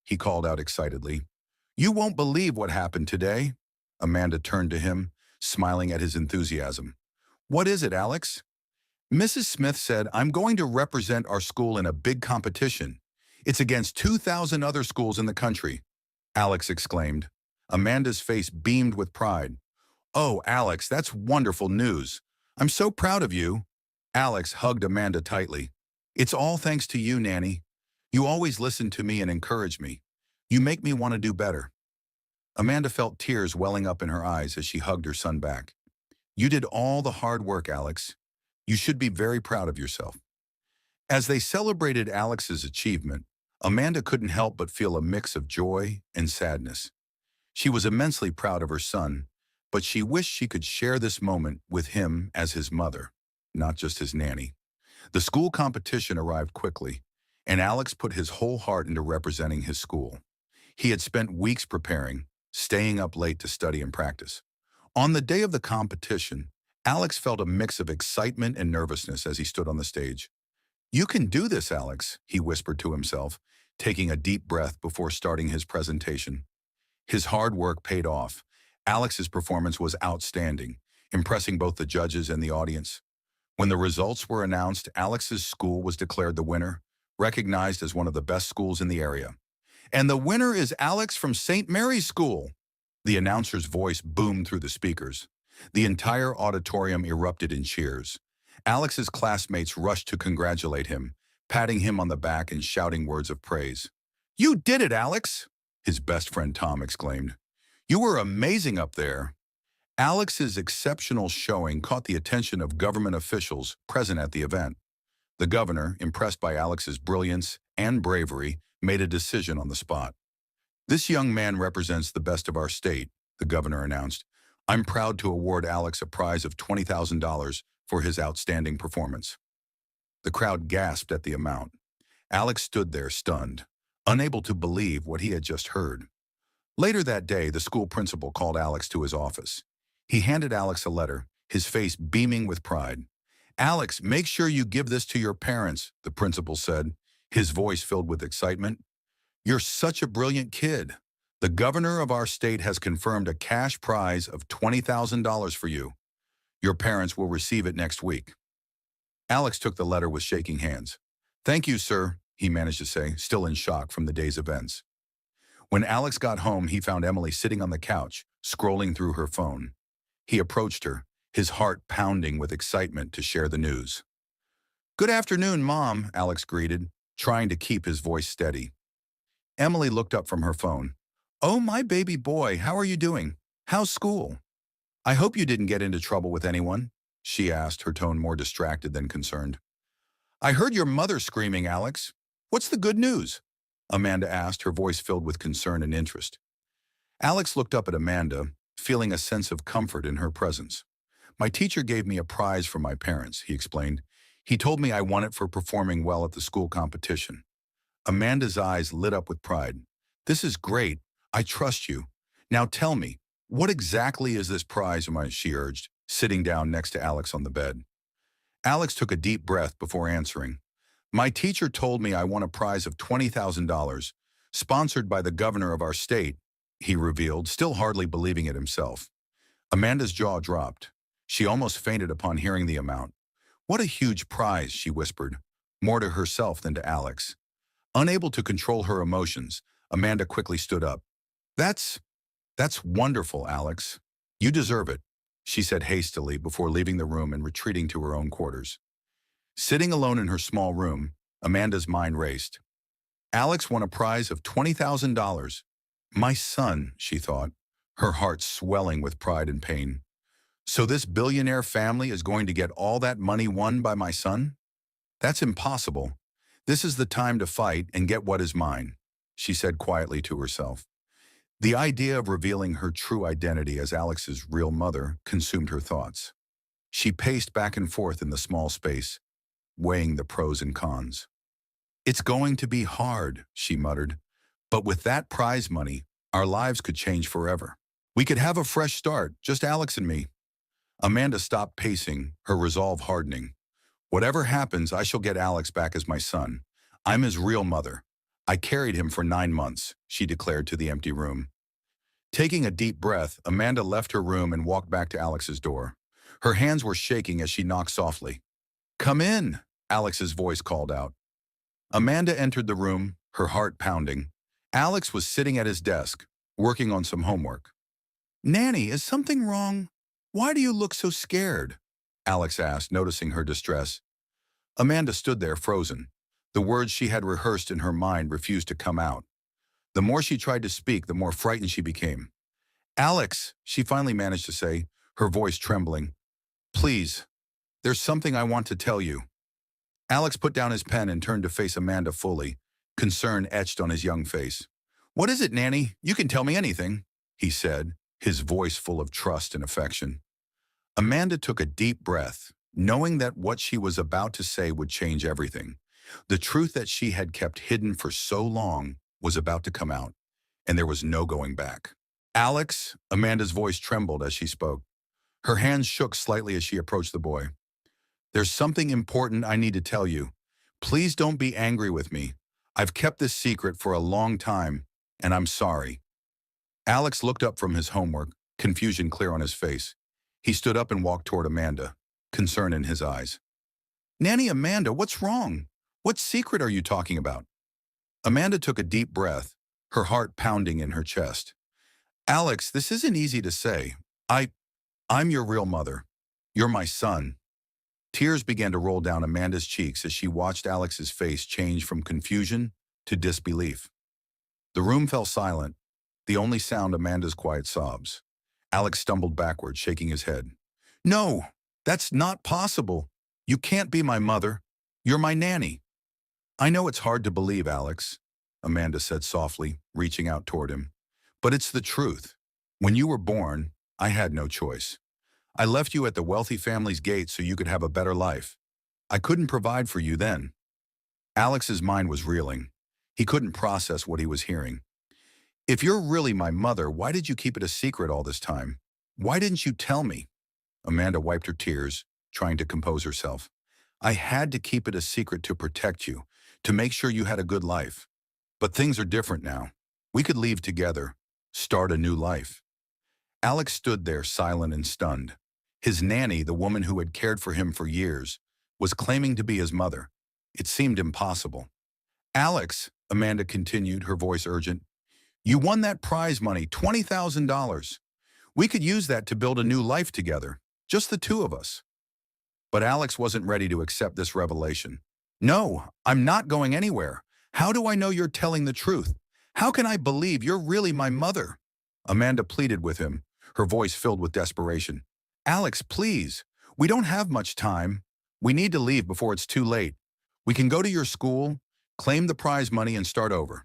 he called out excitedly. "You won't believe what happened today." Amanda turned to him, smiling at his enthusiasm. "What is it, Alex?" "Mrs. Smith said I'm going to represent our school in a big competition. It's against 2,000 other schools in the country," Alex exclaimed. Amanda's face beamed with pride. "Oh, Alex, that's wonderful news. I'm so proud of you." Alex hugged Amanda tightly. "It's all thanks to you, Nanny. You always listen to me and encourage me. You make me want to do better." Amanda felt tears welling up in her eyes as she hugged her son back. "You did all the hard work, Alex. You should be very proud of yourself." As they celebrated Alex's achievement, Amanda couldn't help but feel a mix of joy and sadness. She was immensely proud of her son, but she wished she could share this moment with him as his mother, not just his nanny. The school competition arrived quickly, and Alex put his whole heart into representing his school. He had spent weeks preparing, staying up late to study and practice. On the day of the competition, Alex felt a mix of excitement and nervousness as he stood on the stage. "You can do this, Alex," he whispered to himself, taking a deep breath before starting his presentation. His hard work paid off. Alex's performance was outstanding, impressing both the judges and the audience. When the results were announced, Alex's school was declared the winner, recognized as one of the best schools in the area. "And the winner is Alex from St. Mary's School." The announcer's voice boomed through the speakers. The entire auditorium erupted in cheers. Alex's classmates rushed to congratulate him, patting him on the back and shouting words of praise. "You did it, Alex!" his best friend Tom exclaimed. "You were amazing up there." Alex's exceptional showing caught the attention of government officials present at the event. The governor, impressed by Alex's brilliance and bravery, made a decision on the spot. "This young man represents the best of our state," the governor announced. I'm proud to award Alex a prize of $20,000 for his outstanding performance." The crowd gasped at the amount. Alex stood there stunned, unable to believe what he had just heard. Later that day, the school principal called Alex to his office. He handed Alex a letter, his face beaming with pride. "Alex, make sure you give this to your parents," the principal said, his voice filled with excitement. "You're such a brilliant kid. The governor of our state has confirmed a cash prize of $20,000 for you. Your parents will receive it next week." Alex took the letter with shaking hands. "Thank you, sir," he managed to say, still in shock from the day's events. When Alex got home, he found Emily sitting on the couch, scrolling through her phone. He approached her, his heart pounding with excitement to share the news. "Good afternoon, Mom," Alex greeted, trying to keep his voice steady. Emily looked up from her phone. "Oh, my baby boy, how are you doing? How's school? I hope you didn't get into trouble with anyone," she asked, her tone more distracted than concerned. "I heard your mother screaming, Alex. What's the good news?" Amanda asked, her voice filled with concern and interest. Alex looked up at Amanda, feeling a sense of comfort in her presence. "My teacher gave me a prize for my parents," he explained. "He told me I won it for performing well at the school competition." Amanda's eyes lit up with pride. "This is great. I trust you. Now tell me, what exactly is this prize?" she urged, sitting down next to Alex on the bed. Alex took a deep breath before answering. "My teacher told me I won a prize of $20,000, sponsored by the governor of our state," he revealed, still hardly believing it himself. Amanda's jaw dropped. She almost fainted upon hearing the amount. "What a huge prize," she whispered, more to herself than to Alex. Unable to control her emotions, Amanda quickly stood up. That's wonderful, Alex. You deserve it," she said hastily before leaving the room and retreating to her own quarters. Sitting alone in her small room, Amanda's mind raced. Alex won a prize of $20,000. My son, she thought, her heart swelling with pride and pain. So this billionaire family is going to get all that money won by my son? That's impossible. This is the time to fight and get what is mine, she said quietly to herself. The idea of revealing her true identity as Alex's real mother consumed her thoughts. She paced back and forth in the small space, weighing the pros and cons. It's going to be hard, she muttered, but with that prize money, our lives could change forever. We could have a fresh start, just Alex and me. Amanda stopped pacing, her resolve hardening. Whatever happens, I shall get Alex back as my son. I'm his real mother. I carried him for 9 months, she declared to the empty room. Taking a deep breath, Amanda left her room and walked back to Alex's door. Her hands were shaking as she knocked softly. Come in, Alex's voice called out. Amanda entered the room, her heart pounding. Alex was sitting at his desk, working on some homework. Nanny, is something wrong? Why do you look so scared? Alex asked, noticing her distress. Amanda stood there frozen. The words she had rehearsed in her mind refused to come out. The more she tried to speak, the more frightened she became. Alex, she finally managed to say, her voice trembling. Please, there's something I want to tell you. Alex put down his pen and turned to face Amanda fully, concern etched on his young face. What is it, Nanny? You can tell me anything, he said, his voice full of trust and affection. Amanda took a deep breath, knowing that what she was about to say would change everything. The truth that she had kept hidden for so long was about to come out, and there was no going back. Alex, Amanda's voice trembled as she spoke. Her hands shook slightly as she approached the boy. There's something important I need to tell you. Please don't be angry with me. I've kept this secret for a long time, and I'm sorry. Alex looked up from his homework, confusion clear on his face. He stood up and walked toward Amanda, concern in his eyes. Nanny Amanda, what's wrong? What secret are you talking about? Amanda took a deep breath, her heart pounding in her chest. Alex, this isn't easy to say. I'm your real mother. You're my son. Tears began to roll down Amanda's cheeks as she watched Alex's face change from confusion to disbelief. The room fell silent, the only sound Amanda's quiet sobs. Alex stumbled backward, shaking his head. No, that's not possible. You can't be my mother. You're my nanny. I know it's hard to believe, Alex, Amanda said softly, reaching out toward him. But it's the truth. When you were born, I had no choice. I left you at the wealthy family's gate so you could have a better life. I couldn't provide for you then. Alex's mind was reeling. He couldn't process what he was hearing. If you're really my mother, why did you keep it a secret all this time? Why didn't you tell me? Amanda wiped her tears, trying to compose herself. I had to keep it a secret to protect you, to make sure you had a good life. But things are different now. We could leave together, start a new life. Alex stood there silent and stunned. His nanny, the woman who had cared for him for years, was claiming to be his mother. It seemed impossible. Alex, Amanda continued, her voice urgent, you won that prize money, $20,000. We could use that to build a new life together, just the two of us. But Alex wasn't ready to accept this revelation. No, I'm not going anywhere. How do I know you're telling the truth? How can I believe you're really my mother? Amanda pleaded with him, her voice filled with desperation. Alex, please. We don't have much time. We need to leave before it's too late. We can go to your school, claim the prize money, and start over.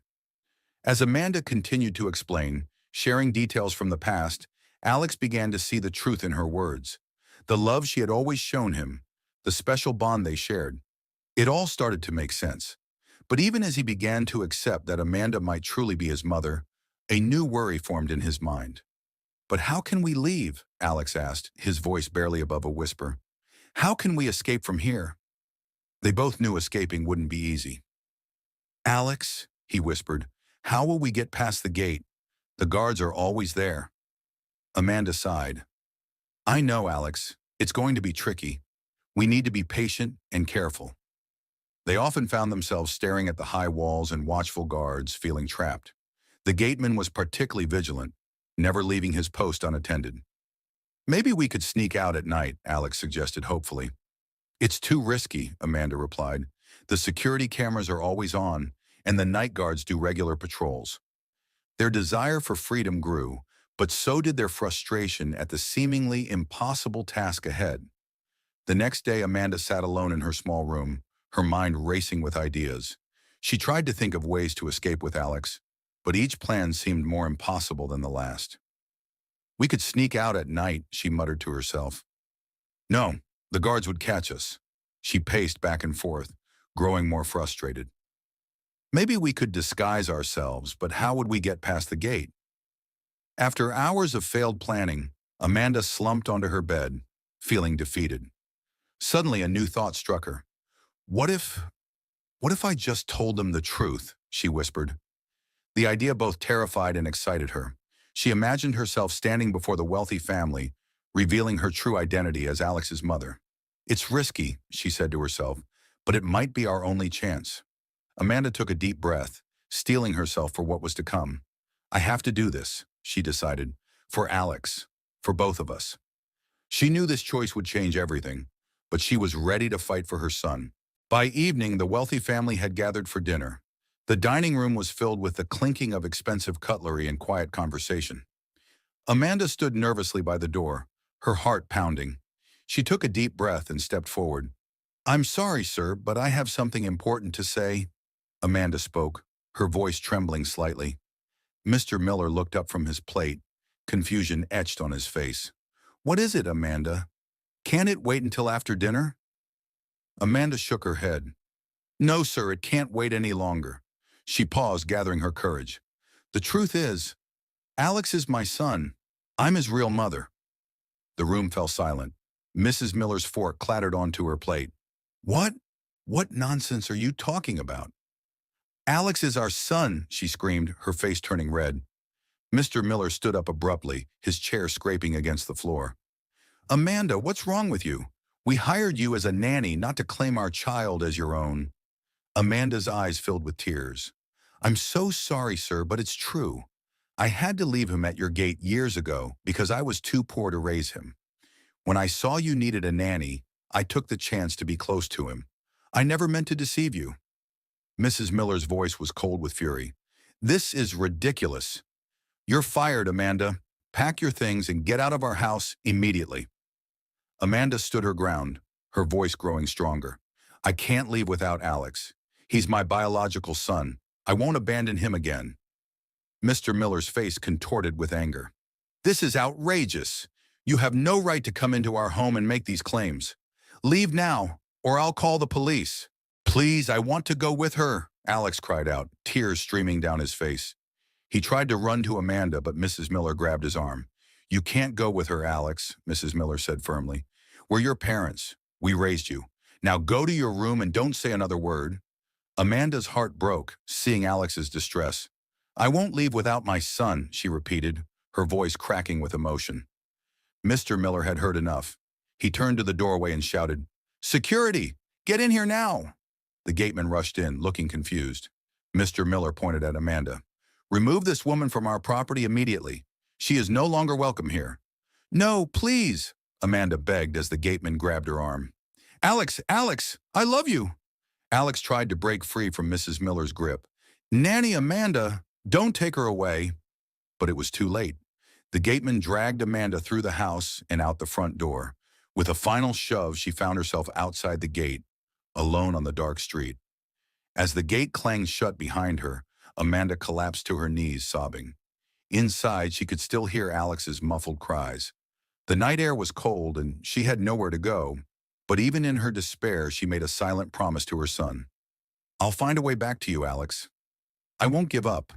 As Amanda continued to explain, sharing details from the past, Alex began to see the truth in her words. The love she had always shown him, the special bond they shared. It all started to make sense. But even as he began to accept that Amanda might truly be his mother, a new worry formed in his mind. But how can we leave? Alex asked, his voice barely above a whisper. How can we escape from here? They both knew escaping wouldn't be easy. Alex, he whispered, how will we get past the gate? The guards are always there. Amanda sighed. I know, Alex. It's going to be tricky. We need to be patient and careful. They often found themselves staring at the high walls and watchful guards, feeling trapped. The gateman was particularly vigilant, never leaving his post unattended. Maybe we could sneak out at night, Alex suggested hopefully. It's too risky, Amanda replied. The security cameras are always on, and the night guards do regular patrols. Their desire for freedom grew, but so did their frustration at the seemingly impossible task ahead. The next day, Amanda sat alone in her small room, her mind racing with ideas. She tried to think of ways to escape with Alex, but each plan seemed more impossible than the last. We could sneak out at night, she muttered to herself. No, the guards would catch us. She paced back and forth, growing more frustrated. Maybe we could disguise ourselves, but how would we get past the gate? After hours of failed planning, Amanda slumped onto her bed, feeling defeated. Suddenly, a new thought struck her. What if I just told them the truth? She whispered. The idea both terrified and excited her. She imagined herself standing before the wealthy family, revealing her true identity as Alex's mother. It's risky, she said to herself, but it might be our only chance. Amanda took a deep breath, steeling herself for what was to come. I have to do this, she decided, for Alex, for both of us. She knew this choice would change everything, but she was ready to fight for her son. By evening, the wealthy family had gathered for dinner. The dining room was filled with the clinking of expensive cutlery and quiet conversation. Amanda stood nervously by the door, her heart pounding. She took a deep breath and stepped forward. I'm sorry, sir, but I have something important to say. Amanda spoke, her voice trembling slightly. Mr. Miller looked up from his plate, confusion etched on his face. What is it, Amanda? Can't it wait until after dinner? Amanda shook her head. No, sir, it can't wait any longer. She paused, gathering her courage. The truth is, Alex is my son. I'm his real mother. The room fell silent. Mrs. Miller's fork clattered onto her plate. What? What nonsense are you talking about? Alex is our son, she screamed, her face turning red. Mr. Miller stood up abruptly, his chair scraping against the floor. Amanda, what's wrong with you? We hired you as a nanny, not to claim our child as your own. Amanda's eyes filled with tears. I'm so sorry, sir, but it's true. I had to leave him at your gate years ago because I was too poor to raise him. When I saw you needed a nanny, I took the chance to be close to him. I never meant to deceive you. Mrs. Miller's voice was cold with fury. This is ridiculous. You're fired, Amanda. Pack your things and get out of our house immediately. Amanda stood her ground, her voice growing stronger. I can't leave without Alex. He's my biological son. I won't abandon him again. Mr. Miller's face contorted with anger. This is outrageous. You have no right to come into our home and make these claims. Leave now, or I'll call the police. Please, I want to go with her, Alex cried out, tears streaming down his face. He tried to run to Amanda, but Mrs. Miller grabbed his arm. You can't go with her, Alex, Mrs. Miller said firmly. We're your parents. We raised you. Now go to your room and don't say another word. Amanda's heart broke, seeing Alex's distress. I won't leave without my son, she repeated, her voice cracking with emotion. Mr. Miller had heard enough. He turned to the doorway and shouted, Security! Get in here now! The gateman rushed in, looking confused. Mr. Miller pointed at Amanda. Remove this woman from our property immediately. She is no longer welcome here. No, please, Amanda begged as the gateman grabbed her arm. Alex, I love you. Alex tried to break free from Mrs. Miller's grip. Nanny Amanda, don't take her away. But it was too late. The gateman dragged Amanda through the house and out the front door. With a final shove, she found herself outside the gate, alone on the dark street. As the gate clanged shut behind her, Amanda collapsed to her knees, sobbing. Inside, she could still hear Alex's muffled cries. The night air was cold and she had nowhere to go, but even in her despair, she made a silent promise to her son. I'll find a way back to you, Alex. I won't give up.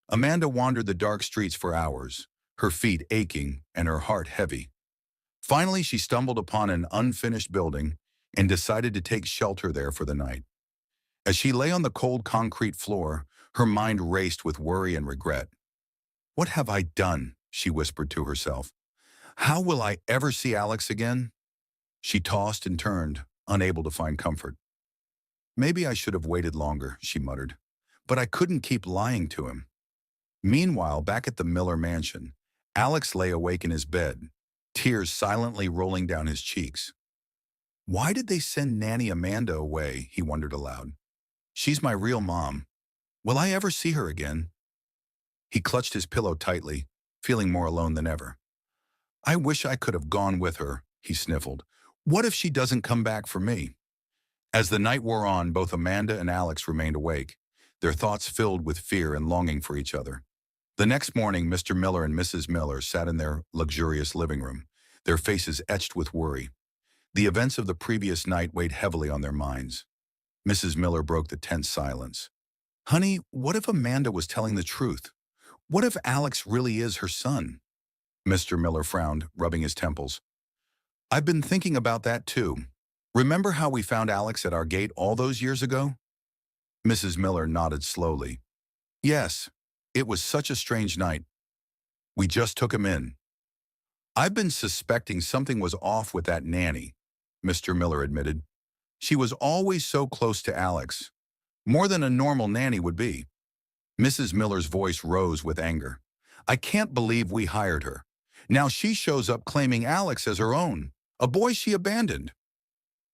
Amanda wandered the dark streets for hours, her feet aching and her heart heavy. Finally, she stumbled upon an unfinished building and decided to take shelter there for the night. As she lay on the cold concrete floor, her mind raced with worry and regret. What have I done? She whispered to herself. How will I ever see Alex again? She tossed and turned, unable to find comfort. Maybe I should have waited longer, she muttered, but I couldn't keep lying to him. Meanwhile, back at the Miller mansion, Alex lay awake in his bed, tears silently rolling down his cheeks. Why did they send Nanny Amanda away? He wondered aloud. She's my real mom. Will I ever see her again? He clutched his pillow tightly, feeling more alone than ever. I wish I could have gone with her, he sniffled. What if she doesn't come back for me? As the night wore on, both Amanda and Alex remained awake, their thoughts filled with fear and longing for each other. The next morning, Mr. Miller and Mrs. Miller sat in their luxurious living room, their faces etched with worry. The events of the previous night weighed heavily on their minds. Mrs. Miller broke the tense silence. Honey, what if Amanda was telling the truth? What if Alex really is her son? Mr. Miller frowned, rubbing his temples. I've been thinking about that too. Remember how we found Alex at our gate all those years ago? Mrs. Miller nodded slowly. Yes, it was such a strange night. We just took him in. I've been suspecting something was off with that nanny, Mr. Miller admitted. She was always so close to Alex, more than a normal nanny would be. Mrs. Miller's voice rose with anger. I can't believe we hired her. Now she shows up claiming Alex as her own, a boy she abandoned.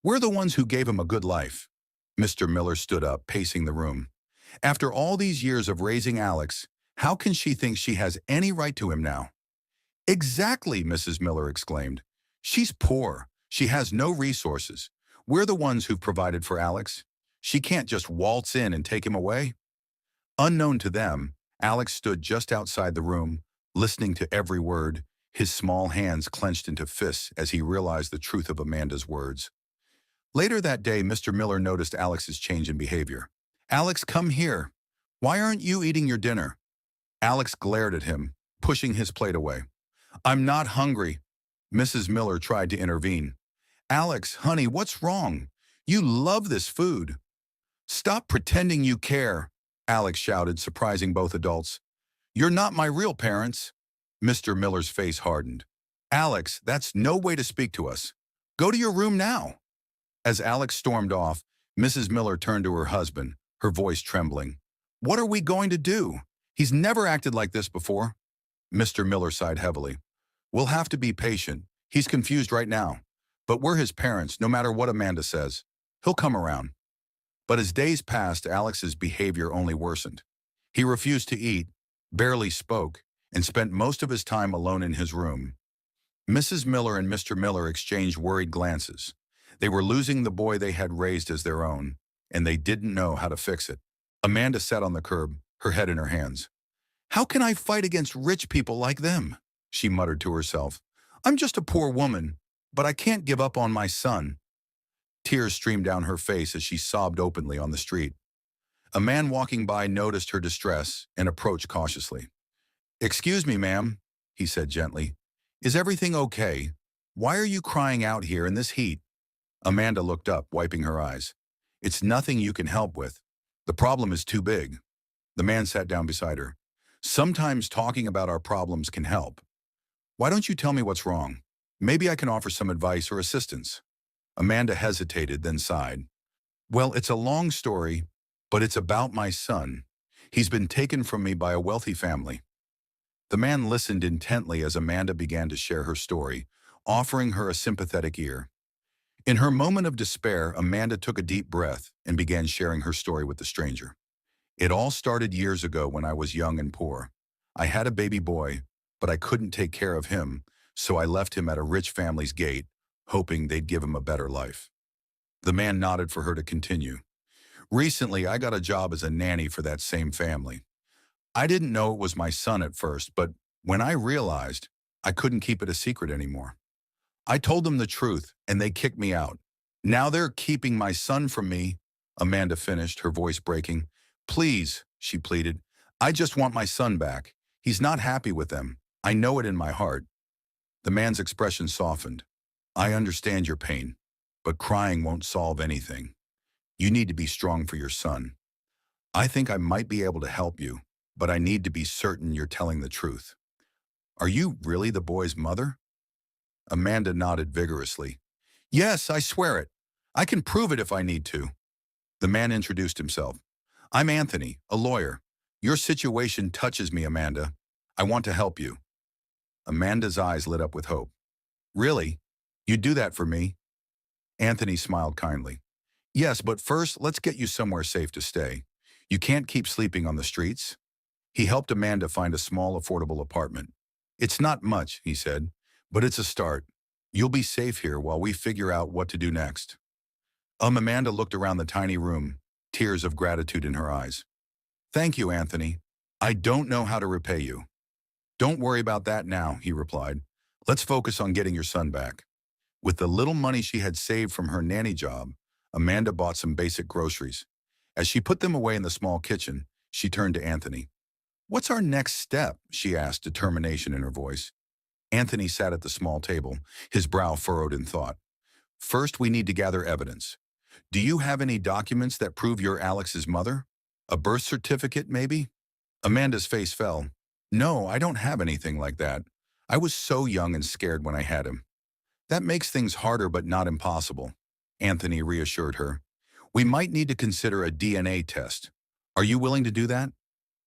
We're the ones who gave him a good life. Mr. Miller stood up, pacing the room. After all these years of raising Alex, how can she think she has any right to him now? Exactly, Mrs. Miller exclaimed. She's poor. She has no resources. We're the ones who've provided for Alex. She can't just waltz in and take him away. Unknown to them, Alex stood just outside the room, listening to every word, his small hands clenched into fists as he realized the truth of Amanda's words. Later that day, Mr. Miller noticed Alex's change in behavior. Alex, come here. Why aren't you eating your dinner? Alex glared at him, pushing his plate away. I'm not hungry. Mrs. Miller tried to intervene. Alex, honey, what's wrong? You love this food. Stop pretending you care, Alex shouted, surprising both adults. You're not my real parents. Mr. Miller's face hardened. Alex, that's no way to speak to us. Go to your room now. As Alex stormed off, Mrs. Miller turned to her husband, her voice trembling. What are we going to do? He's never acted like this before. Mr. Miller sighed heavily. We'll have to be patient. He's confused right now. But we're his parents, no matter what Amanda says. He'll come around. But as days passed, Alex's behavior only worsened. He refused to eat, barely spoke, and spent most of his time alone in his room. Mrs. Miller and Mr. Miller exchanged worried glances. They were losing the boy they had raised as their own, and they didn't know how to fix it. Amanda sat on the curb, her head in her hands. How can I fight against rich people like them? she muttered to herself. I'm just a poor woman, but I can't give up on my son. Tears streamed down her face as she sobbed openly on the street. A man walking by noticed her distress and approached cautiously. Excuse me, ma'am, he said gently. Is everything okay? Why are you crying out here in this heat? Amanda looked up, wiping her eyes. It's nothing you can help with. The problem is too big. The man sat down beside her. Sometimes talking about our problems can help. Why don't you tell me what's wrong? Maybe I can offer some advice or assistance. Amanda hesitated, then sighed. Well, it's a long story, but it's about my son. He's been taken from me by a wealthy family. The man listened intently as Amanda began to share her story, offering her a sympathetic ear. In her moment of despair, Amanda took a deep breath and began sharing her story with the stranger. It all started years ago when I was young and poor. I had a baby boy, but I couldn't take care of him, so I left him at a rich family's gate, hoping they'd give him a better life. The man nodded for her to continue. Recently, I got a job as a nanny for that same family. I didn't know it was my son at first, but when I realized, I couldn't keep it a secret anymore. I told them the truth, and they kicked me out. Now they're keeping my son from me, Amanda finished, her voice breaking. Please, she pleaded. I just want my son back. He's not happy with them. I know it in my heart. The man's expression softened. I understand your pain, but crying won't solve anything. You need to be strong for your son. I think I might be able to help you, but I need to be certain you're telling the truth. Are you really the boy's mother? Amanda nodded vigorously. Yes, I swear it. I can prove it if I need to. The man introduced himself. I'm Anthony, a lawyer. Your situation touches me, Amanda. I want to help you. Amanda's eyes lit up with hope. Really? You'd do that for me? Anthony smiled kindly. Yes, but first, let's get you somewhere safe to stay. You can't keep sleeping on the streets. He helped Amanda find a small, affordable apartment. It's not much, he said, but it's a start. You'll be safe here while we figure out what to do next. Amanda looked around the tiny room, tears of gratitude in her eyes. Thank you, Anthony. I don't know how to repay you. Don't worry about that now, he replied. Let's focus on getting your son back. With the little money she had saved from her nanny job, Amanda bought some basic groceries. As she put them away in the small kitchen, she turned to Anthony. What's our next step? She asked, determination in her voice. Anthony sat at the small table, his brow furrowed in thought. First, we need to gather evidence. Do you have any documents that prove you're Alex's mother? A birth certificate, maybe? Amanda's face fell. No, I don't have anything like that. I was so young and scared when I had him. That makes things harder but not impossible, Anthony reassured her. We might need to consider a DNA test. Are you willing to do that?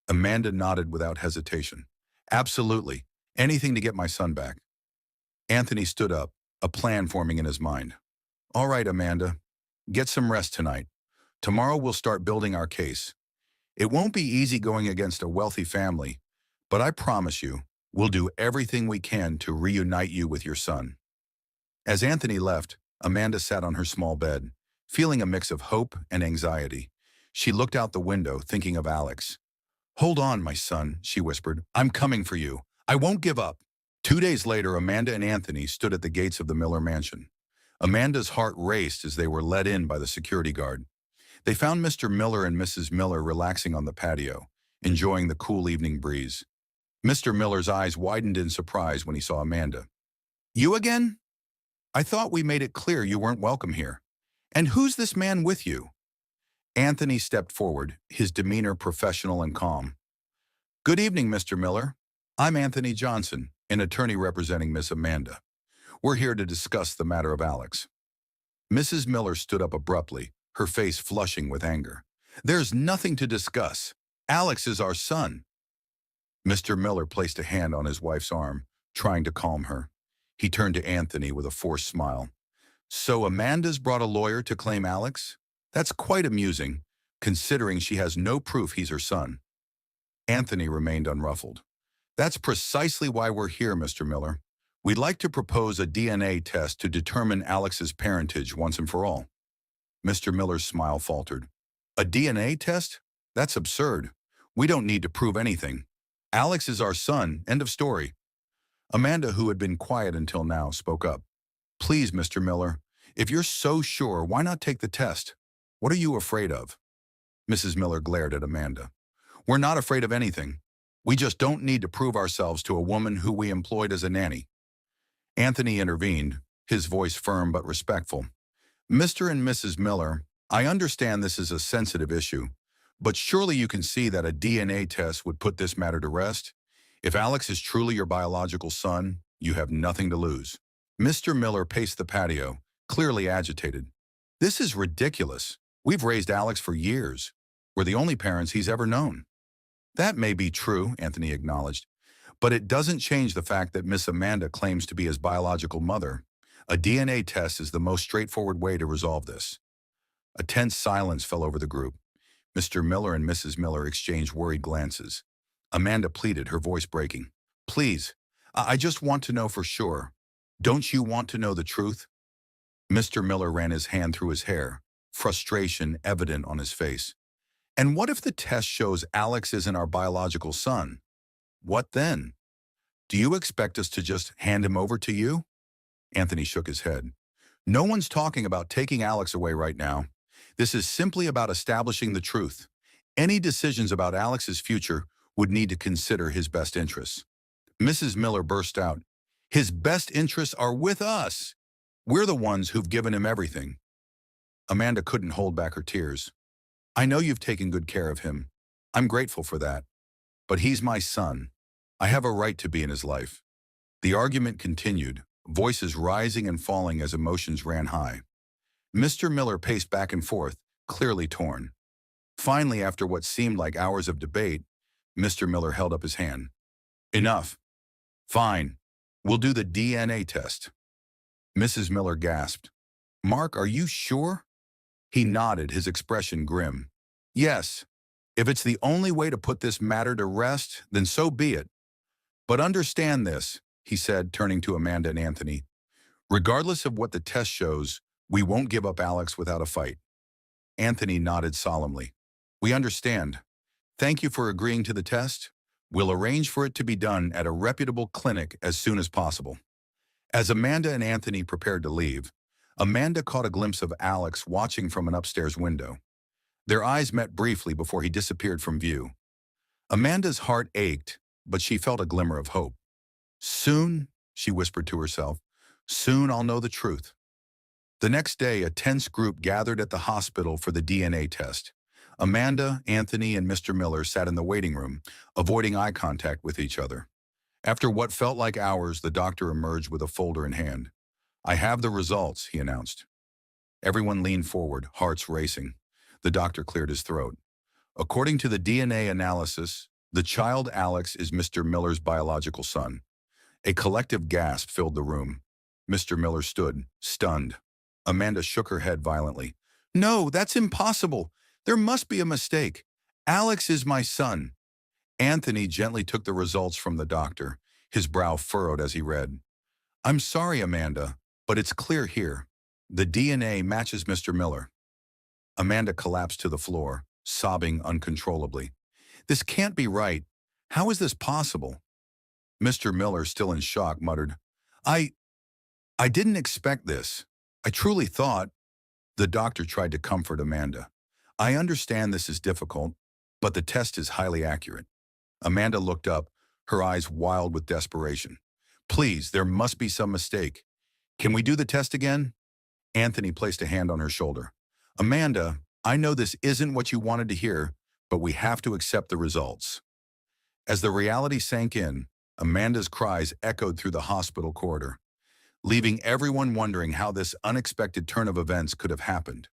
Amanda nodded without hesitation. Absolutely. Anything to get my son back. Anthony stood up, a plan forming in his mind. All right, Amanda. Get some rest tonight. Tomorrow we'll start building our case. It won't be easy going against a wealthy family, but I promise you, we'll do everything we can to reunite you with your son. As Anthony left, Amanda sat on her small bed, feeling a mix of hope and anxiety. She looked out the window, thinking of Alex. Hold on, my son, she whispered. I'm coming for you. I won't give up. 2 days later, Amanda and Anthony stood at the gates of the Miller mansion. Amanda's heart raced as they were let in by the security guard. They found Mr. Miller and Mrs. Miller relaxing on the patio, enjoying the cool evening breeze. Mr. Miller's eyes widened in surprise when he saw Amanda. You again? I thought we made it clear you weren't welcome here. And who's this man with you? Anthony stepped forward, his demeanor professional and calm. Good evening, Mr. Miller. I'm Anthony Johnson, an attorney representing Miss Amanda. We're here to discuss the matter of Alex. Mrs. Miller stood up abruptly, her face flushing with anger. There's nothing to discuss. Alex is our son. Mr. Miller placed a hand on his wife's arm, trying to calm her. He turned to Anthony with a forced smile. So Amanda's brought a lawyer to claim Alex? That's quite amusing, considering she has no proof he's her son. Anthony remained unruffled. That's precisely why we're here, Mr. Miller. We'd like to propose a DNA test to determine Alex's parentage once and for all. Mr. Miller's smile faltered. A DNA test? That's absurd. We don't need to prove anything. Alex is our son, end of story. Amanda, who had been quiet until now, spoke up. Please, Mr. Miller, if you're so sure, why not take the test? What are you afraid of? Mrs. Miller glared at Amanda. We're not afraid of anything. We just don't need to prove ourselves to a woman who we employed as a nanny. Anthony intervened, his voice firm but respectful. Mr. and Mrs. Miller, I understand this is a sensitive issue, but surely you can see that a DNA test would put this matter to rest. If Alex is truly your biological son, you have nothing to lose. Mr. Miller paced the patio, clearly agitated. This is ridiculous. We've raised Alex for years. We're the only parents he's ever known. That may be true, Anthony acknowledged, but it doesn't change the fact that Miss Amanda claims to be his biological mother. A DNA test is the most straightforward way to resolve this. A tense silence fell over the group. Mr. Miller and Mrs. Miller exchanged worried glances. Amanda pleaded, her voice breaking. Please, I just want to know for sure. Don't you want to know the truth? Mr. Miller ran his hand through his hair, frustration evident on his face. And what if the test shows Alex isn't our biological son? What then? Do you expect us to just hand him over to you? Anthony shook his head. No one's talking about taking Alex away right now. This is simply about establishing the truth. Any decisions about Alex's future would need to consider his best interests. Mrs. Miller burst out. His best interests are with us. We're the ones who've given him everything. Amanda couldn't hold back her tears. I know you've taken good care of him. I'm grateful for that. But he's my son. I have a right to be in his life. The argument continued, voices rising and falling as emotions ran high. Mr. Miller paced back and forth, clearly torn. Finally, after what seemed like hours of debate, Mr. Miller held up his hand. Enough. Fine. We'll do the DNA test. Mrs. Miller gasped. Mark, are you sure? He nodded, his expression grim. Yes. If it's the only way to put this matter to rest, then so be it. But understand this, he said, turning to Amanda and Anthony. Regardless of what the test shows, we won't give up Alex without a fight. Anthony nodded solemnly. We understand. Thank you for agreeing to the test. We'll arrange for it to be done at a reputable clinic as soon as possible. As Amanda and Anthony prepared to leave, Amanda caught a glimpse of Alex watching from an upstairs window. Their eyes met briefly before he disappeared from view. Amanda's heart ached, but she felt a glimmer of hope. Soon, she whispered to herself, soon I'll know the truth. The next day, a tense group gathered at the hospital for the DNA test. Amanda, Anthony, and Mr. Miller sat in the waiting room, avoiding eye contact with each other. After what felt like hours, the doctor emerged with a folder in hand. I have the results, he announced. Everyone leaned forward, hearts racing. The doctor cleared his throat. According to the DNA analysis, the child Alex is Mr. Miller's biological son. A collective gasp filled the room. Mr. Miller stood, stunned. Amanda shook her head violently. No, that's impossible. There must be a mistake. Alex is my son. Anthony gently took the results from the doctor, his brow furrowed as he read. I'm sorry, Amanda, but it's clear here. The DNA matches Mr. Miller. Amanda collapsed to the floor, sobbing uncontrollably. This can't be right. How is this possible? Mr. Miller, still in shock, muttered, I didn't expect this. I truly thought. The doctor tried to comfort Amanda. I understand this is difficult, but the test is highly accurate. Amanda looked up, her eyes wild with desperation. Please, there must be some mistake. Can we do the test again? Anthony placed a hand on her shoulder. Amanda, I know this isn't what you wanted to hear, but we have to accept the results. As the reality sank in, Amanda's cries echoed through the hospital corridor, leaving everyone wondering how this unexpected turn of events could have happened.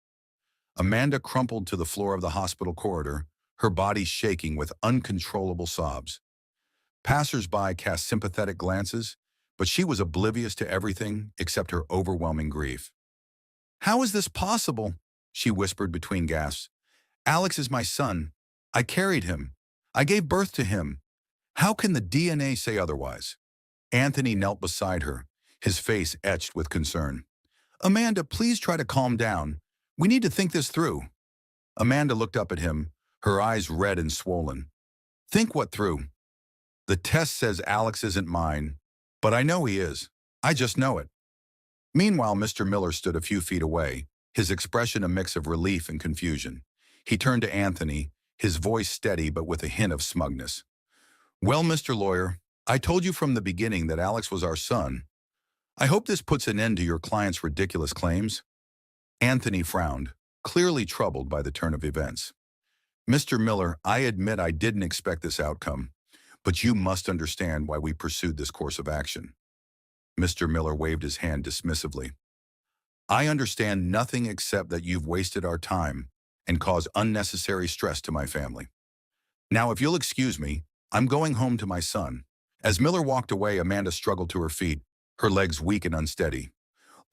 Amanda crumpled to the floor of the hospital corridor, her body shaking with uncontrollable sobs. Passers-by cast sympathetic glances, but she was oblivious to everything except her overwhelming grief. How is this possible? She whispered between gasps. Alex is my son. I carried him. I gave birth to him. How can the DNA say otherwise? Anthony knelt beside her, his face etched with concern. Amanda, please try to calm down. We need to think this through. Amanda looked up at him, her eyes red and swollen. Think what through? The test says Alex isn't mine. But I know he is. I just know it. Meanwhile, Mr. Miller stood a few feet away, his expression a mix of relief and confusion. He turned to Anthony, his voice steady but with a hint of smugness. Well, Mr. Lawyer, I told you from the beginning that Alex was our son. I hope this puts an end to your client's ridiculous claims. Anthony frowned, clearly troubled by the turn of events. Mr. Miller, I admit I didn't expect this outcome, but you must understand why we pursued this course of action. Mr. Miller waved his hand dismissively. I understand nothing except that you've wasted our time and caused unnecessary stress to my family. Now, if you'll excuse me, I'm going home to my son. As Miller walked away, Amanda struggled to her feet, her legs weak and unsteady.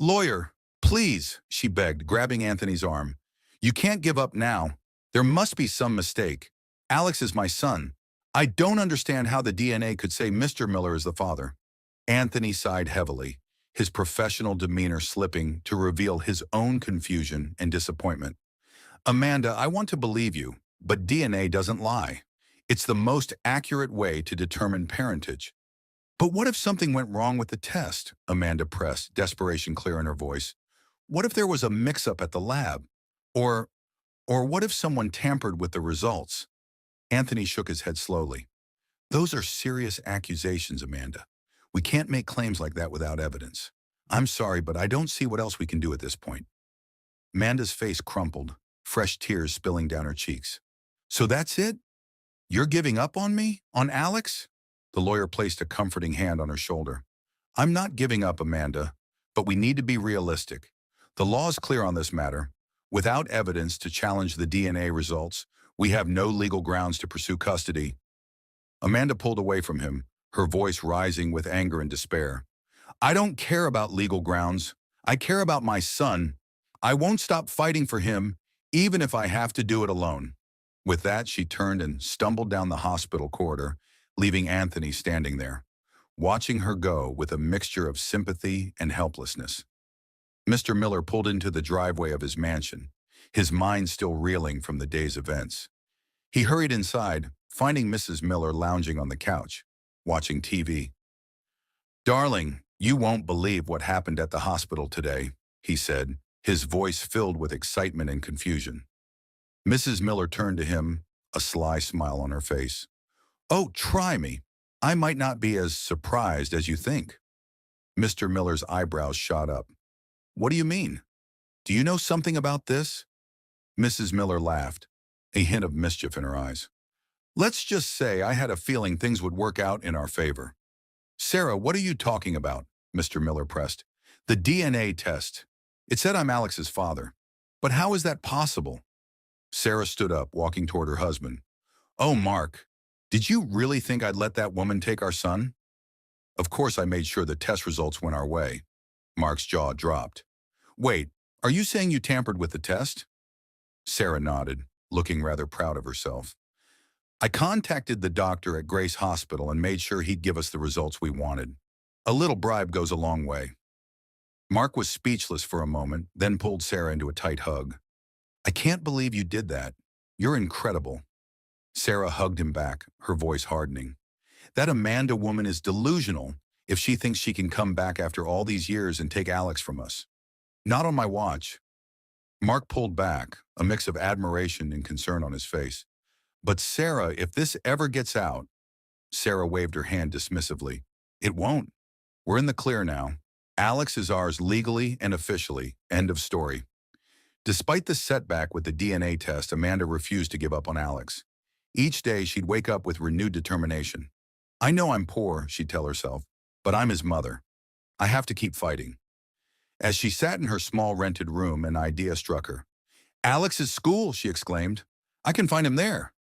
Lawyer, please, she begged, grabbing Anthony's arm. You can't give up now. There must be some mistake. Alex is my son. I don't understand how the DNA could say Mr. Miller is the father. Anthony sighed heavily, his professional demeanor slipping to reveal his own confusion and disappointment. Amanda, I want to believe you, but DNA doesn't lie. It's the most accurate way to determine parentage. But what if something went wrong with the test? Amanda pressed, desperation clear in her voice. What if there was a mix-up at the lab? Or what if someone tampered with the results? Anthony shook his head slowly. Those are serious accusations, Amanda. We can't make claims like that without evidence. I'm sorry, but I don't see what else we can do at this point. Amanda's face crumpled, fresh tears spilling down her cheeks. So that's it? You're giving up on me? On Alex? The lawyer placed a comforting hand on her shoulder. I'm not giving up, Amanda, but we need to be realistic. The law is clear on this matter. Without evidence to challenge the DNA results, we have no legal grounds to pursue custody. Amanda pulled away from him, her voice rising with anger and despair. I don't care about legal grounds. I care about my son. I won't stop fighting for him, even if I have to do it alone. With that, she turned and stumbled down the hospital corridor, leaving Anthony standing there, watching her go with a mixture of sympathy and helplessness. Mr. Miller pulled into the driveway of his mansion, his mind still reeling from the day's events. He hurried inside, finding Mrs. Miller lounging on the couch, watching TV. Darling, you won't believe what happened at the hospital today, he said, his voice filled with excitement and confusion. Mrs. Miller turned to him, a sly smile on her face. Oh, try me. I might not be as surprised as you think. Mr. Miller's eyebrows shot up. What do you mean? Do you know something about this? Mrs. Miller laughed, a hint of mischief in her eyes. Let's just say I had a feeling things would work out in our favor. Sarah, what are you talking about? Mr. Miller pressed. The DNA test. It said I'm Alex's father. But how is that possible? Sarah stood up, walking toward her husband. Oh, Mark, did you really think I'd let that woman take our son? Of course I made sure the test results went our way. Mark's jaw dropped. Wait, are you saying you tampered with the test? Sarah nodded, looking rather proud of herself. I contacted the doctor at Grace Hospital and made sure he'd give us the results we wanted. A little bribe goes a long way. Mark was speechless for a moment, then pulled Sarah into a tight hug. I can't believe you did that. You're incredible. Sarah hugged him back, her voice hardening. That Amanda woman is delusional if she thinks she can come back after all these years and take Alex from us. Not on my watch. Mark pulled back, a mix of admiration and concern on his face. But Sarah, if this ever gets out, Sarah waved her hand dismissively. It won't. We're in the clear now. Alex is ours legally and officially. End of story. Despite the setback with the DNA test, Amanda refused to give up on Alex. Each day, she'd wake up with renewed determination. I know I'm poor, she'd tell herself, but I'm his mother. I have to keep fighting. As she sat in her small rented room, an idea struck her. Alex's school, she exclaimed. I can find him there.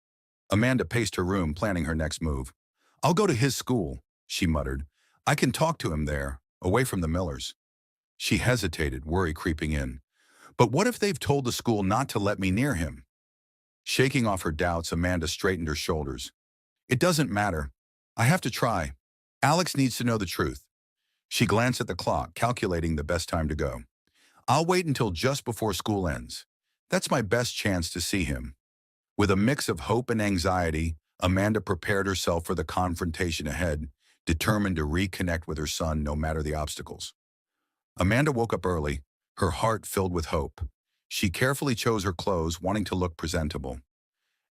Amanda paced her room, planning her next move. I'll go to his school, she muttered. I can talk to him there, away from the Millers. She hesitated, worry creeping in. But what if they've told the school not to let me near him? Shaking off her doubts, Amanda straightened her shoulders. It doesn't matter. I have to try. Alex needs to know the truth. She glanced at the clock, calculating the best time to go. I'll wait until just before school ends. That's my best chance to see him. With a mix of hope and anxiety, Amanda prepared herself for the confrontation ahead, determined to reconnect with her son no matter the obstacles. Amanda woke up early, her heart filled with hope. She carefully chose her clothes, wanting to look presentable.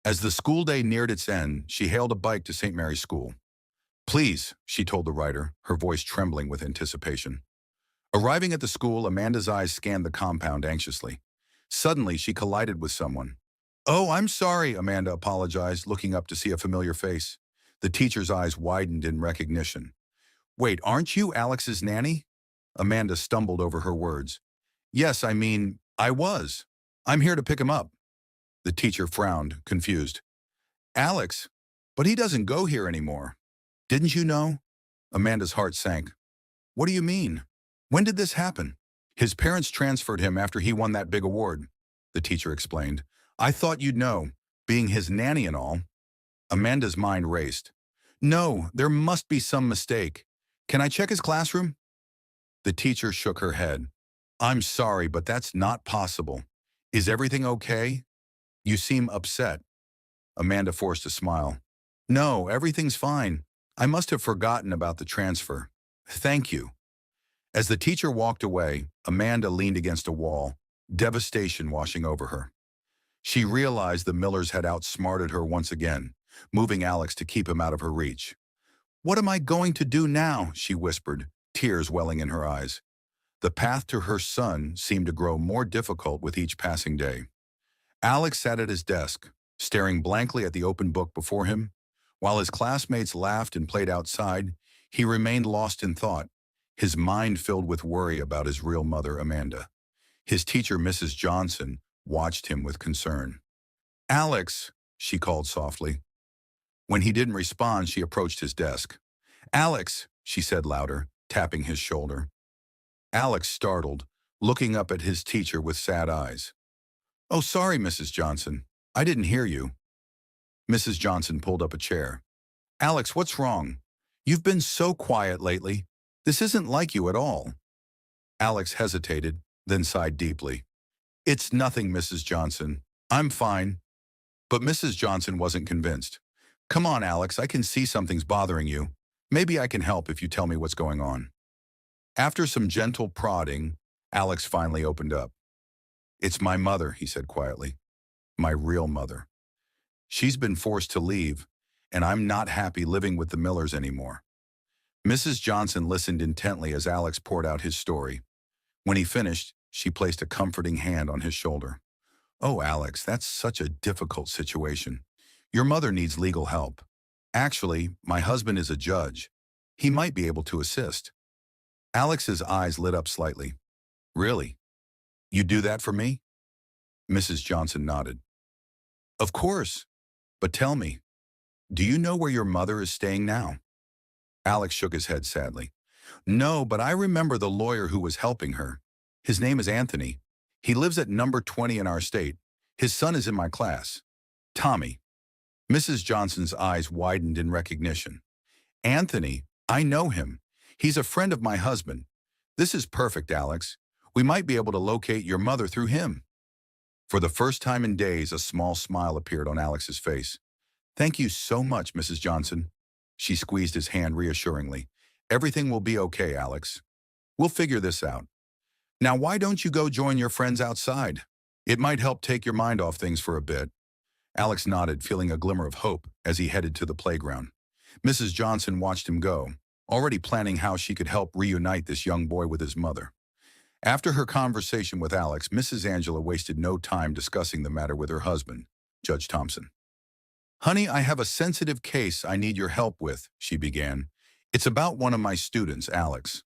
As the school day neared its end, she hailed a bike to St. Mary's School. "Please," she told the rider, her voice trembling with anticipation. Arriving at the school, Amanda's eyes scanned the compound anxiously. Suddenly, she collided with someone. "Oh, I'm sorry," Amanda apologized, looking up to see a familiar face. The teacher's eyes widened in recognition. "Wait, aren't you Alex's nanny?" Amanda stumbled over her words. "Yes, I was. I'm here to pick him up." The teacher frowned, confused. "Alex? But he doesn't go here anymore. Didn't you know?" Amanda's heart sank. "What do you mean? When did this happen?" "His parents transferred him after he won that big award," the teacher explained. "I thought you'd know, being his nanny and all." Amanda's mind raced. "No, there must be some mistake. Can I check his classroom?" The teacher shook her head. "I'm sorry, but that's not possible. Is everything okay? You seem upset." Amanda forced a smile. "No, everything's fine. I must have forgotten about the transfer. Thank you." As the teacher walked away, Amanda leaned against a wall, devastation washing over her. She realized the Millers had outsmarted her once again, moving Alex to keep him out of her reach. "What am I going to do now?" she whispered, tears welling in her eyes. The path to her son seemed to grow more difficult with each passing day. Alex sat at his desk, staring blankly at the open book before him. While his classmates laughed and played outside, he remained lost in thought, his mind filled with worry about his real mother, Amanda. His teacher, Mrs. Johnson, watched him with concern. "Alex," she called softly. When he didn't respond, she approached his desk. "Alex," she said louder, tapping his shoulder. Alex startled, looking up at his teacher with sad eyes. "Oh, sorry, Mrs. Johnson. I didn't hear you." Mrs. Johnson pulled up a chair. "Alex, what's wrong? You've been so quiet lately. This isn't like you at all." Alex hesitated, then sighed deeply. "It's nothing, Mrs. Johnson. I'm fine." But Mrs. Johnson wasn't convinced. "Come on, Alex, I can see something's bothering you. Maybe I can help if you tell me what's going on." After some gentle prodding, Alex finally opened up. "It's my mother," he said quietly. "My real mother. She's been forced to leave, and I'm not happy living with the Millers anymore." Mrs. Johnson listened intently as Alex poured out his story. When he finished, she placed a comforting hand on his shoulder. "Oh, Alex, that's such a difficult situation. Your mother needs legal help. Actually, my husband is a judge. He might be able to assist." Alex's eyes lit up slightly. "Really? You do that for me?" Mrs. Johnson nodded. "Of course. But tell me, do you know where your mother is staying now?" Alex shook his head sadly. "No, but I remember the lawyer who was helping her. His name is Anthony. He lives at number 20 in our state. His son is in my class. Tommy." Mrs. Johnson's eyes widened in recognition. "Anthony, I know him. He's a friend of my husband. This is perfect, Alex. We might be able to locate your mother through him." For the first time in days, a small smile appeared on Alex's face. "Thank you so much, Mrs. Johnson." She squeezed his hand reassuringly. "Everything will be okay, Alex. We'll figure this out. Now, why don't you go join your friends outside? It might help take your mind off things for a bit." Alex nodded, feeling a glimmer of hope as he headed to the playground. Mrs. Johnson watched him go, already planning how she could help reunite this young boy with his mother. After her conversation with Alex, Mrs. Angela wasted no time discussing the matter with her husband, Judge Thompson. "Honey, I have a sensitive case I need your help with," she began. "It's about one of my students, Alex."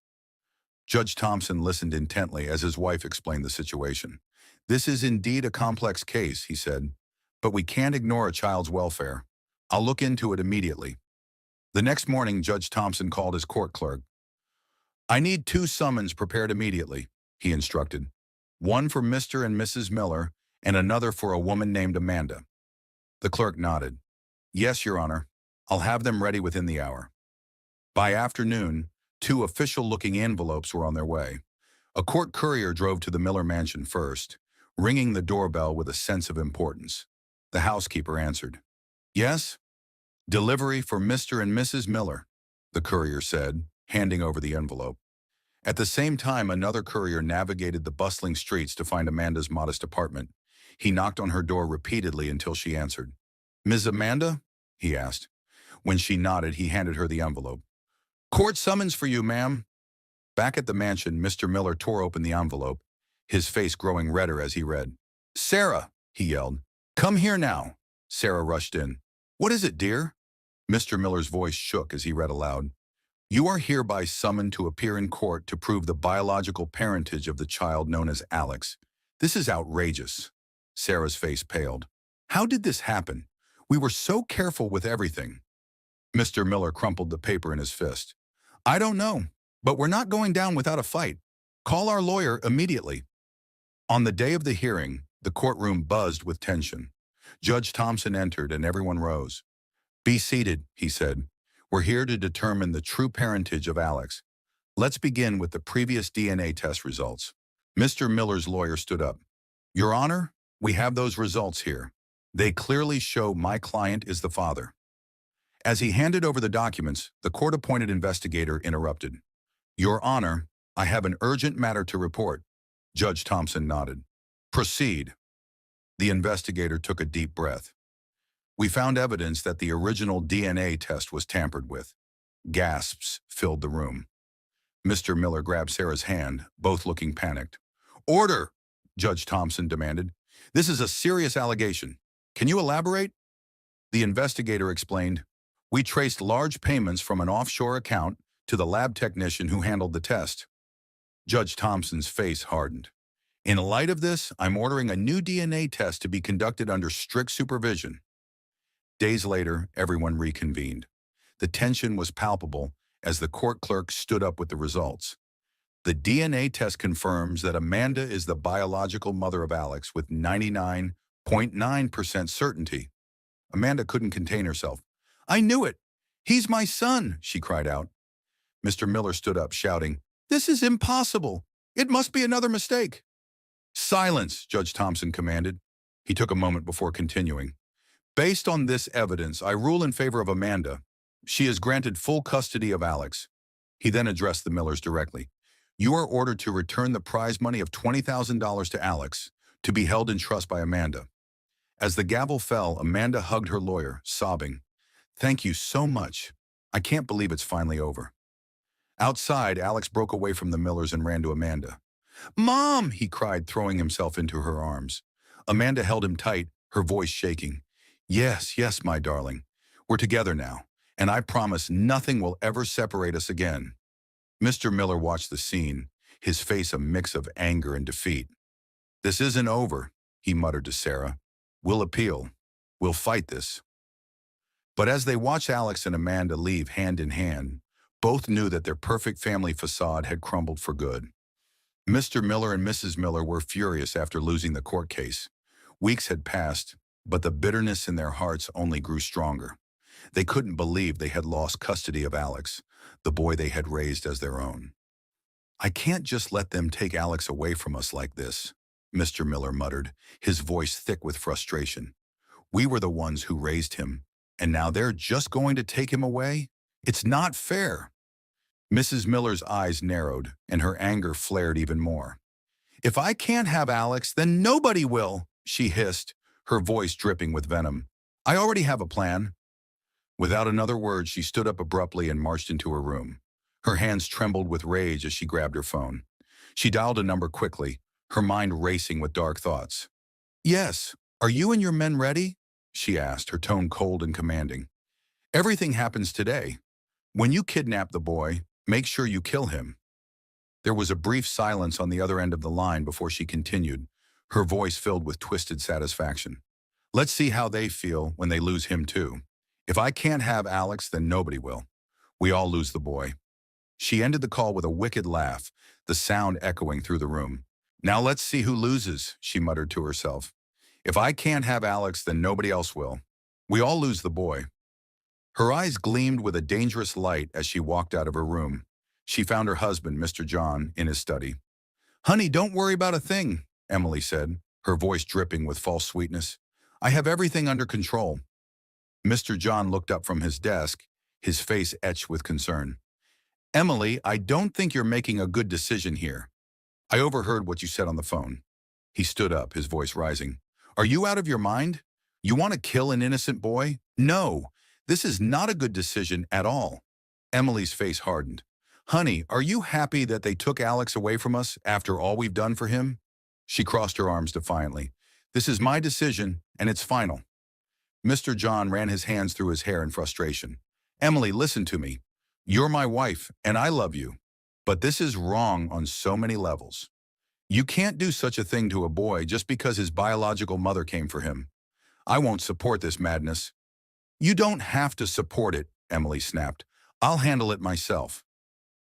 Judge Thompson listened intently as his wife explained the situation. "This is indeed a complex case," he said, "but we can't ignore a child's welfare. I'll look into it immediately." The next morning, Judge Thompson called his court clerk. "I need 2 summons prepared immediately," he instructed. "One for Mr. and Mrs. Miller, and another for a woman named Amanda." The clerk nodded. "Yes, Your Honor. I'll have them ready within the hour." By afternoon, 2 official-looking envelopes were on their way. A court courier drove to the Miller mansion first, ringing the doorbell with a sense of importance. The housekeeper answered. "Yes? Delivery for Mr. and Mrs. Miller." the courier said, handing over the envelope. At the same time, another courier navigated the bustling streets to find Amanda's modest apartment. He knocked on her door repeatedly until she answered. "Ms. Amanda?" he asked. When she nodded, he handed her the envelope. "Court summons for you, ma'am." Back at the mansion, Mr. Miller tore open the envelope, his face growing redder as he read. "Sarah," he yelled. "Come here now." Sarah rushed in. "What is it, dear?" Mr. Miller's voice shook as he read aloud. "You are hereby summoned to appear in court to prove the biological parentage of the child known as Alex. This is outrageous." Sarah's face paled. "How did this happen? We were so careful with everything." Mr. Miller crumpled the paper in his fist. "I don't know, but we're not going down without a fight. Call our lawyer immediately." On the day of the hearing, the courtroom buzzed with tension. Judge Thompson entered and everyone rose. "Be seated," he said. "We're here to determine the true parentage of Alex. Let's begin with the previous DNA test results." Mr. Miller's lawyer stood up. "Your Honor, we have those results here. They clearly show my client is the father." As he handed over the documents, the court-appointed investigator interrupted. "Your Honor, I have an urgent matter to report." Judge Thompson nodded. "Proceed." The investigator took a deep breath. "We found evidence that the original DNA test was tampered with." Gasps filled the room. Mr. Miller grabbed Sarah's hand, both looking panicked. "Order!" Judge Thompson demanded. "This is a serious allegation. Can you elaborate?" The investigator explained, "We traced large payments from an offshore account to the lab technician who handled the test." Judge Thompson's face hardened. "In light of this, I'm ordering a new DNA test to be conducted under strict supervision." Days later, everyone reconvened. The tension was palpable as the court clerk stood up with the results. "The DNA test confirms that Amanda is the biological mother of Alex with 99.9% certainty." Amanda couldn't contain herself. "I knew it! He's my son!" she cried out. Mr. Miller stood up, shouting, "This is impossible! It must be another mistake!" "Silence," Judge Thompson commanded. He took a moment before continuing. "Based on this evidence, I rule in favor of Amanda. She is granted full custody of Alex." He then addressed the Millers directly. "You are ordered to return the prize money of $20,000 to Alex, to be held in trust by Amanda." As the gavel fell, Amanda hugged her lawyer, sobbing, "Thank you so much. I can't believe it's finally over." Outside, Alex broke away from the Millers and ran to Amanda. "Mom!" he cried, throwing himself into her arms. Amanda held him tight, her voice shaking. "Yes, yes, my darling. We're together now, and I promise nothing will ever separate us again." Mr. Miller watched the scene, his face a mix of anger and defeat. "This isn't over," he muttered to Sarah. "We'll appeal. We'll fight this." But as they watched Alex and Amanda leave hand in hand, both knew that their perfect family facade had crumbled for good. Mr. Miller and Mrs. Miller were furious after losing the court case. Weeks had passed, but the bitterness in their hearts only grew stronger. They couldn't believe they had lost custody of Alex, the boy they had raised as their own. "I can't just let them take Alex away from us like this," Mr. Miller muttered, his voice thick with frustration. "We were the ones who raised him, and now they're just going to take him away? It's not fair." Mrs. Miller's eyes narrowed, and her anger flared even more. "If I can't have Alex, then nobody will," she hissed, her voice dripping with venom. "I already have a plan." Without another word, she stood up abruptly and marched into her room. Her hands trembled with rage as she grabbed her phone. She dialed a number quickly, her mind racing with dark thoughts. "Yes, are you and your men ready?" she asked, her tone cold and commanding. "Everything happens today. When you kidnap the boy, make sure you kill him." There was a brief silence on the other end of the line before she continued, her voice filled with twisted satisfaction. "Let's see how they feel when they lose him too. If I can't have Alex, then nobody will. We all lose the boy." She ended the call with a wicked laugh, the sound echoing through the room. "Now let's see who loses," she muttered to herself. "If I can't have Alex, then nobody else will. We all lose the boy." Her eyes gleamed with a dangerous light as she walked out of her room. She found her husband, Mr. John, in his study. "Honey, don't worry about a thing," Emily said, her voice dripping with false sweetness. "I have everything under control." Mr. John looked up from his desk, his face etched with concern. Emily, I don't think you're making a good decision here. I overheard what you said on the phone. He stood up, his voice rising. Are you out of your mind? You want to kill an innocent boy? No, this is not a good decision at all. Emily's face hardened. Honey, are you happy that they took Alex away from us after all we've done for him? She crossed her arms defiantly. This is my decision, and it's final. Mr. John ran his hands through his hair in frustration. Emily, listen to me. You're my wife, and I love you. But this is wrong on so many levels. You can't do such a thing to a boy just because his biological mother came for him. I won't support this madness. You don't have to support it, Emily snapped. I'll handle it myself.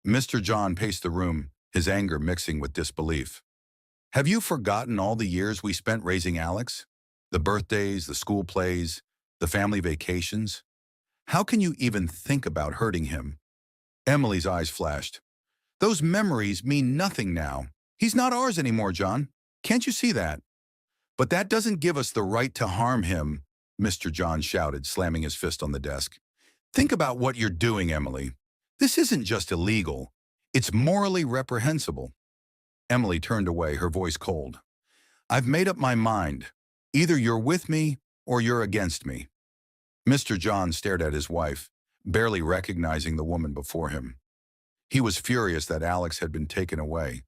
Mr. John paced the room, his anger mixing with disbelief. Have you forgotten all the years we spent raising Alex? The birthdays, the school plays, the family vacations? How can you even think about hurting him? Emily's eyes flashed. Those memories mean nothing now. He's not ours anymore, John. Can't you see that? But that doesn't give us the right to harm him, Mr. John shouted, slamming his fist on the desk. Think about what you're doing, Emily. This isn't just illegal. It's morally reprehensible. Emily turned away, her voice cold. I've made up my mind. Either you're with me or you're against me. Mr. John stared at his wife, barely recognizing the woman before him. He was furious that Alex had been taken away,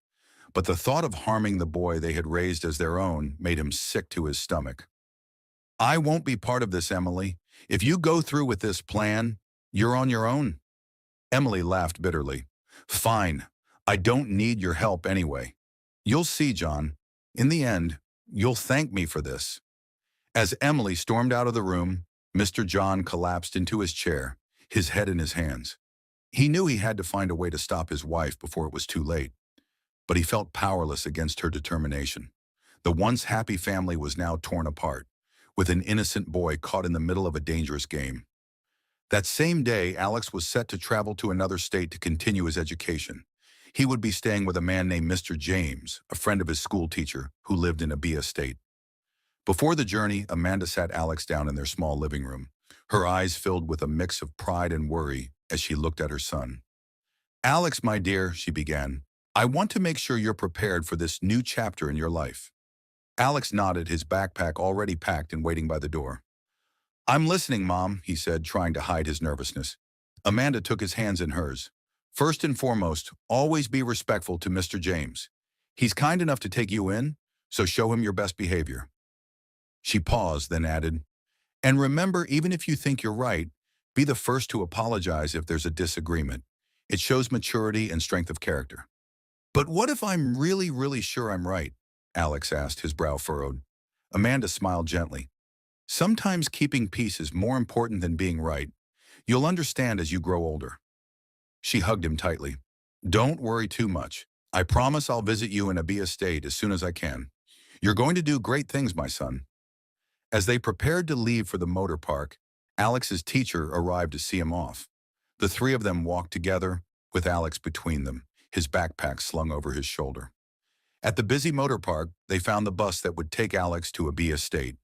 but the thought of harming the boy they had raised as their own made him sick to his stomach. I won't be part of this, Emily. If you go through with this plan, you're on your own. Emily laughed bitterly. Fine, I don't need your help anyway. You'll see, John. In the end, you'll thank me for this. As Emily stormed out of the room, Mr. John collapsed into his chair, his head in his hands. He knew he had to find a way to stop his wife before it was too late, but he felt powerless against her determination. The once happy family was now torn apart, with an innocent boy caught in the middle of a dangerous game. That same day, Alex was set to travel to another state to continue his education. He would be staying with a man named Mr. James, a friend of his school teacher, who lived in a B estate. Before the journey, Amanda sat Alex down in their small living room, her eyes filled with a mix of pride and worry as she looked at her son. Alex, my dear, she began, I want to make sure you're prepared for this new chapter in your life. Alex nodded, his backpack already packed and waiting by the door. I'm listening, Mom, he said, trying to hide his nervousness. Amanda took his hands in hers. First and foremost, always be respectful to Mr. James. He's kind enough to take you in, so show him your best behavior. She paused, then added, and remember, even if you think you're right, be the first to apologize if there's a disagreement. It shows maturity and strength of character. But what if I'm really sure I'm right? Alex asked, his brow furrowed. Amanda smiled gently. Sometimes keeping peace is more important than being right. You'll understand as you grow older. She hugged him tightly. Don't worry too much. I promise I'll visit you in a B estate as soon as I can. You're going to do great things, my son. As they prepared to leave for the motor park, Alex's teacher arrived to see him off. The three of them walked together, with Alex between them, his backpack slung over his shoulder. At the busy motor park, they found the bus that would take Alex to a B estate.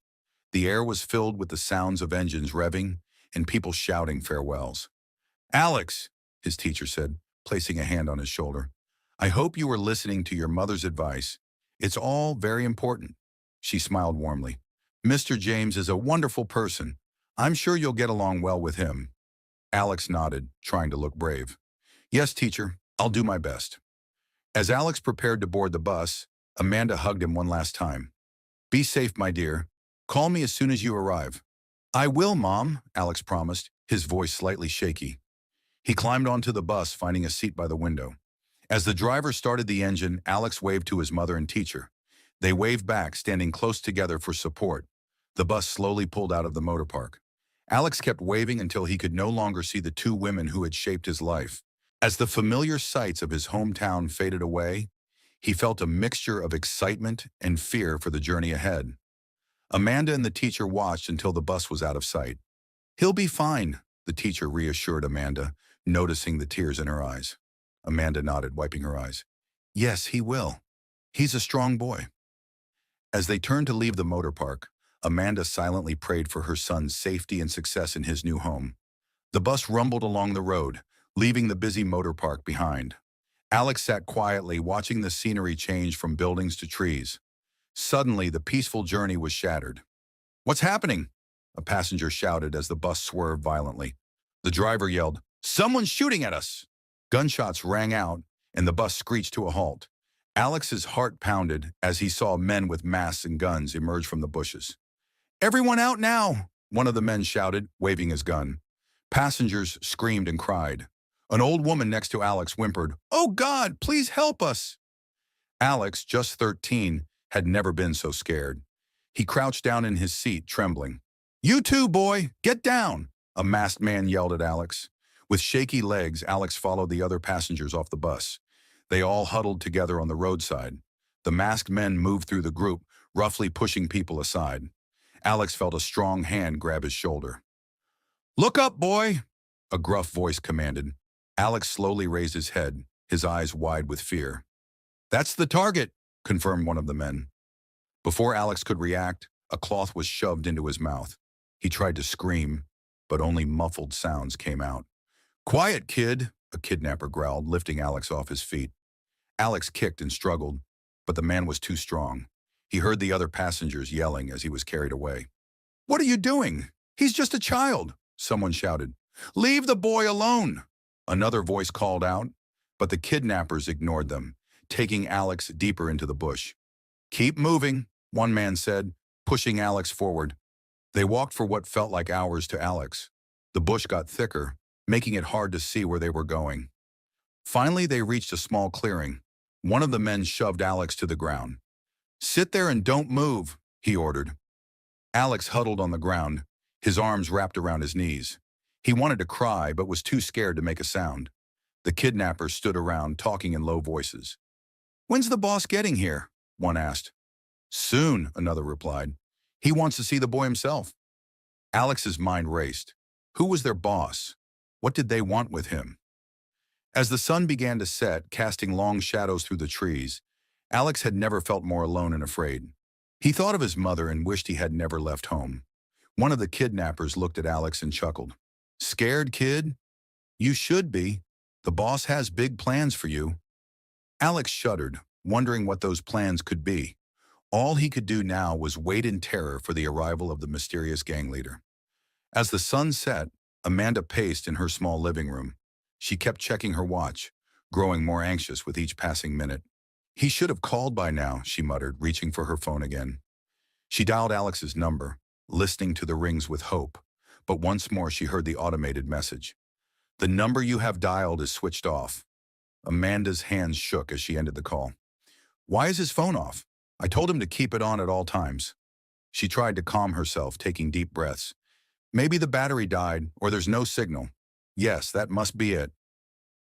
The air was filled with the sounds of engines revving and people shouting farewells. Alex, his teacher said, placing a hand on his shoulder, I hope you were listening to your mother's advice. It's all very important. She smiled warmly. Mr. James is a wonderful person. I'm sure you'll get along well with him. Alex nodded, trying to look brave. Yes, teacher, I'll do my best. As Alex prepared to board the bus, Amanda hugged him one last time. Be safe, my dear. Call me as soon as you arrive. I will, Mom, Alex promised, his voice slightly shaky. He climbed onto the bus, finding a seat by the window. As the driver started the engine, Alex waved to his mother and teacher. They waved back, standing close together for support. The bus slowly pulled out of the motor park. Alex kept waving until he could no longer see the two women who had shaped his life. As the familiar sights of his hometown faded away, he felt a mixture of excitement and fear for the journey ahead. Amanda and the teacher watched until the bus was out of sight. He'll be fine, the teacher reassured Amanda, noticing the tears in her eyes. Amanda nodded, wiping her eyes. Yes, he will. He's a strong boy. As they turned to leave the motor park, Amanda silently prayed for her son's safety and success in his new home. The bus rumbled along the road, leaving the busy motor park behind. Alex sat quietly, watching the scenery change from buildings to trees. Suddenly, the peaceful journey was shattered. "What's happening?" a passenger shouted as the bus swerved violently. The driver yelled, "Someone's shooting at us!" Gunshots rang out, and the bus screeched to a halt. Alex's heart pounded as he saw men with masks and guns emerge from the bushes. "Everyone out now!" one of the men shouted, waving his gun. Passengers screamed and cried. An old woman next to Alex whimpered, "Oh God, please help us!" Alex, just 13, had never been so scared. He crouched down in his seat, trembling. "You too, boy! Get down!" a masked man yelled at Alex. With shaky legs, Alex followed the other passengers off the bus. They all huddled together on the roadside. The masked men moved through the group, roughly pushing people aside. Alex felt a strong hand grab his shoulder. "Look up, boy!" a gruff voice commanded. Alex slowly raised his head, his eyes wide with fear. "That's the target," confirmed one of the men. Before Alex could react, a cloth was shoved into his mouth. He tried to scream, but only muffled sounds came out. "Quiet, kid," a kidnapper growled, lifting Alex off his feet. Alex kicked and struggled, but the man was too strong. He heard the other passengers yelling as he was carried away. "What are you doing? He's just a child," someone shouted. "Leave the boy alone," another voice called out, but the kidnappers ignored them, taking Alex deeper into the bush. "Keep moving," one man said, pushing Alex forward. They walked for what felt like hours to Alex. The bush got thicker, making it hard to see where they were going. Finally, they reached a small clearing. One of the men shoved Alex to the ground. "Sit there and don't move," he ordered. Alex huddled on the ground, his arms wrapped around his knees. He wanted to cry, but was too scared to make a sound. The kidnappers stood around, talking in low voices. "When's the boss getting here?" one asked. "Soon," another replied. "He wants to see the boy himself." Alex's mind raced. Who was their boss? What did they want with him? As the sun began to set, casting long shadows through the trees, Alex had never felt more alone and afraid. He thought of his mother and wished he had never left home. One of the kidnappers looked at Alex and chuckled. "Scared, kid? You should be. The boss has big plans for you." Alex shuddered, wondering what those plans could be. All he could do now was wait in terror for the arrival of the mysterious gang leader. As the sun set, Amanda paced in her small living room. She kept checking her watch, growing more anxious with each passing minute. "He should have called by now," she muttered, reaching for her phone again. She dialed Alex's number, listening to the rings with hope, but once more she heard the automated message. "The number you have dialed is switched off." Amanda's hands shook as she ended the call. "Why is his phone off? I told him to keep it on at all times." She tried to calm herself, taking deep breaths. "Maybe the battery died, or there's no signal. Yes, that must be it."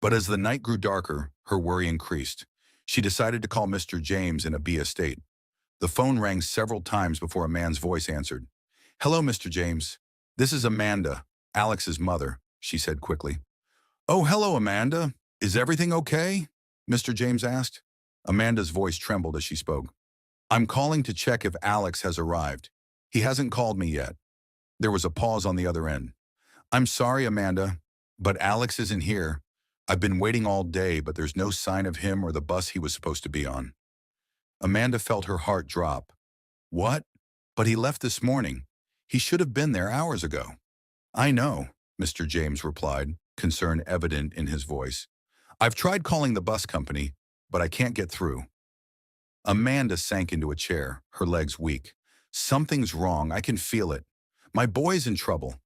But as the night grew darker, her worry increased. She decided to call Mr. James in a B estate. The phone rang several times before a man's voice answered. "Hello, Mr. James. This is Amanda, Alex's mother," she said quickly. "Oh, hello, Amanda. Is everything okay?" Mr. James asked. Amanda's voice trembled as she spoke. "I'm calling to check if Alex has arrived. He hasn't called me yet." There was a pause on the other end. "I'm sorry, Amanda, but Alex isn't here. I've been waiting all day, but there's no sign of him or the bus he was supposed to be on." Amanda felt her heart drop. "What? But he left this morning. He should have been there hours ago." "I know," Mr. James replied, concern evident in his voice. "I've tried calling the bus company, but I can't get through." Amanda sank into a chair, her legs weak. "Something's wrong. I can feel it. My boy's in trouble."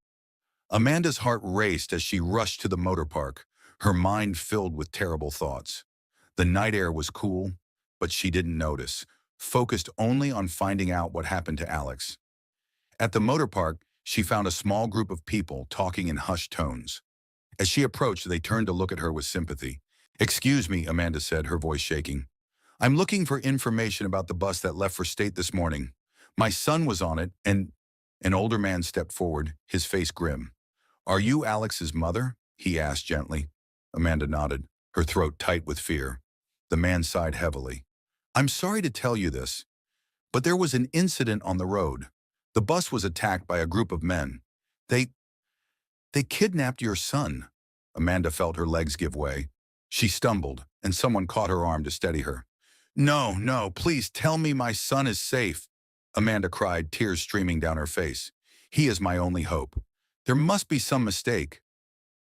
Amanda's heart raced as she rushed to the motor park, her mind filled with terrible thoughts. The night air was cool, but she didn't notice, focused only on finding out what happened to Alex. At the motor park, she found a small group of people talking in hushed tones. As she approached, they turned to look at her with sympathy. "Excuse me," Amanda said, her voice shaking. "I'm looking for information about the bus that left for state this morning. My son was on it, and—" An older man stepped forward, his face grim. "Are you Alex's mother?" he asked gently. Amanda nodded, her throat tight with fear. The man sighed heavily. "I'm sorry to tell you this, but there was an incident on the road. The bus was attacked by a group of men. They They kidnapped your son. Amanda felt her legs give way. She stumbled, and someone caught her arm to steady her. No, no, please tell me my son is safe. Amanda cried, tears streaming down her face. He is my only hope. There must be some mistake.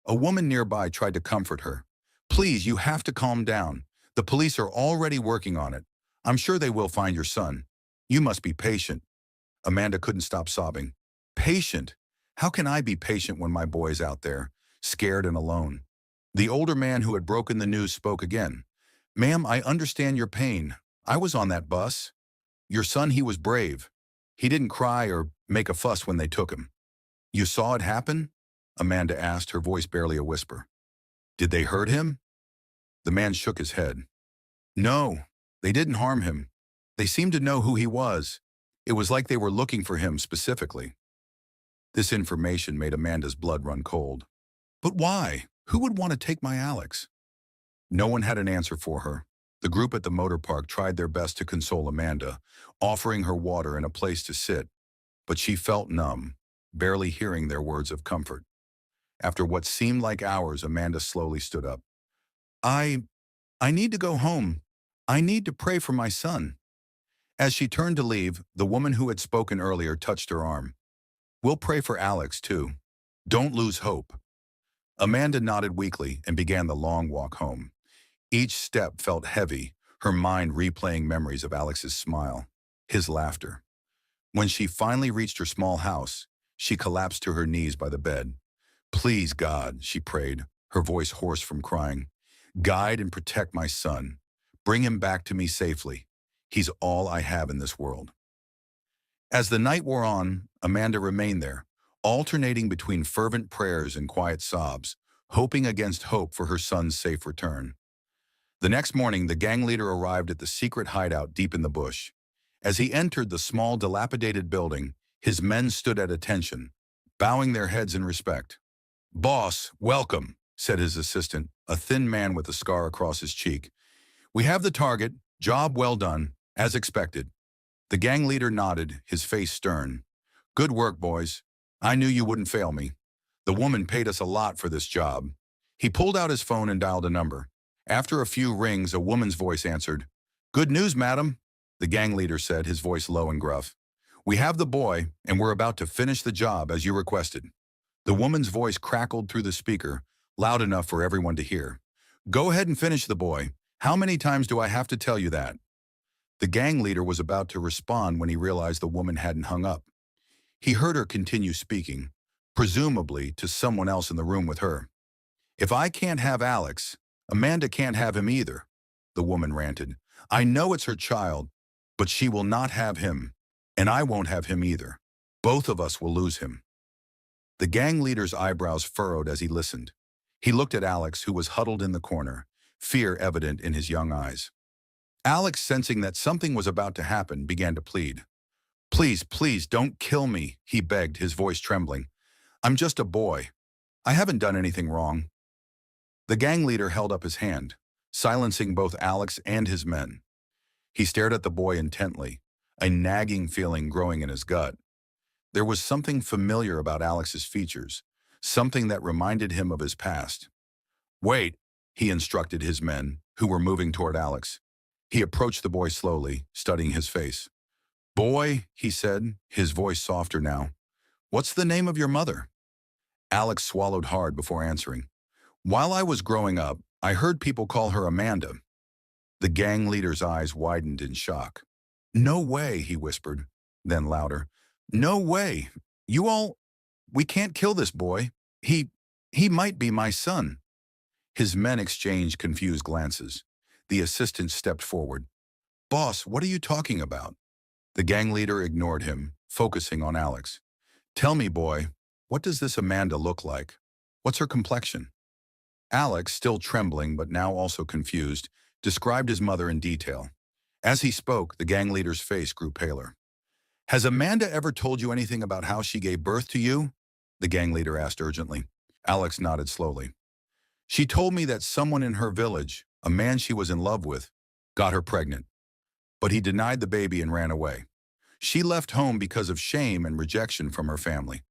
A woman nearby tried to comfort her. Please, you have to calm down. The police are already working on it. I'm sure they will find your son. You must be patient. Amanda couldn't stop sobbing. Patient? How can I be patient when my boy's out there, scared and alone? The older man who had broken the news spoke again. Ma'am, I understand your pain. I was on that bus. Your son, he was brave. He didn't cry or make a fuss when they took him. You saw it happen? Amanda asked, her voice barely a whisper. Did they hurt him? The man shook his head. No, they didn't harm him. They seemed to know who he was. It was like they were looking for him specifically. This information made Amanda's blood run cold. But why? Who would want to take my Alex? No one had an answer for her. The group at the motor park tried their best to console Amanda, offering her water and a place to sit. But she felt numb, barely hearing their words of comfort. After what seemed like hours, Amanda slowly stood up. I need to go home. I need to pray for my son. As she turned to leave, the woman who had spoken earlier touched her arm. We'll pray for Alex, too. Don't lose hope. Amanda nodded weakly and began the long walk home. Each step felt heavy, her mind replaying memories of Alex's smile, his laughter. When she finally reached her small house, she collapsed to her knees by the bed. Please, God, she prayed, her voice hoarse from crying. Guide and protect my son. Bring him back to me safely. He's all I have in this world. As the night wore on, Amanda remained there, alternating between fervent prayers and quiet sobs, hoping against hope for her son's safe return. The next morning, the gang leader arrived at the secret hideout deep in the bush. As he entered the small, dilapidated building, his men stood at attention, bowing their heads in respect. Boss, welcome, said his assistant, a thin man with a scar across his cheek. We have the target, job well done, as expected. The gang leader nodded, his face stern. Good work, boys. I knew you wouldn't fail me. The woman paid us a lot for this job. He pulled out his phone and dialed a number. After a few rings, a woman's voice answered. Good news, madam, the gang leader said, his voice low and gruff. We have the boy, and we're about to finish the job as you requested. The woman's voice crackled through the speaker, loud enough for everyone to hear. Go ahead and finish the boy. How many times do I have to tell you that? The gang leader was about to respond when he realized the woman hadn't hung up. He heard her continue speaking, presumably to someone else in the room with her. If I can't have Alex, Amanda can't have him either, the woman ranted. I know it's her child, but she will not have him, and I won't have him either. Both of us will lose him. The gang leader's eyebrows furrowed as he listened. He looked at Alex, who was huddled in the corner, fear evident in his young eyes. Alex, sensing that something was about to happen, began to plead. Please, please, don't kill me, he begged, his voice trembling. I'm just a boy. I haven't done anything wrong. The gang leader held up his hand, silencing both Alex and his men. He stared at the boy intently, a nagging feeling growing in his gut. There was something familiar about Alex's features, something that reminded him of his past. Wait, he instructed his men, who were moving toward Alex. He approached the boy slowly, studying his face. Boy, he said, his voice softer now. What's the name of your mother? Alex swallowed hard before answering. While I was growing up, I heard people call her Amanda. The gang leader's eyes widened in shock. No way, he whispered, then louder. No way. We can't kill this boy. He might be my son. His men exchanged confused glances. The assistant stepped forward. Boss, what are you talking about? The gang leader ignored him, focusing on Alex. Tell me, boy, what does this Amanda look like? What's her complexion? Alex, still trembling but now also confused, described his mother in detail. As he spoke, the gang leader's face grew paler. Has Amanda ever told you anything about how she gave birth to you? The gang leader asked urgently. Alex nodded slowly. She told me that someone in her village, a man she was in love with, got her pregnant. But he denied the baby and ran away. She left home because of shame and rejection from her family.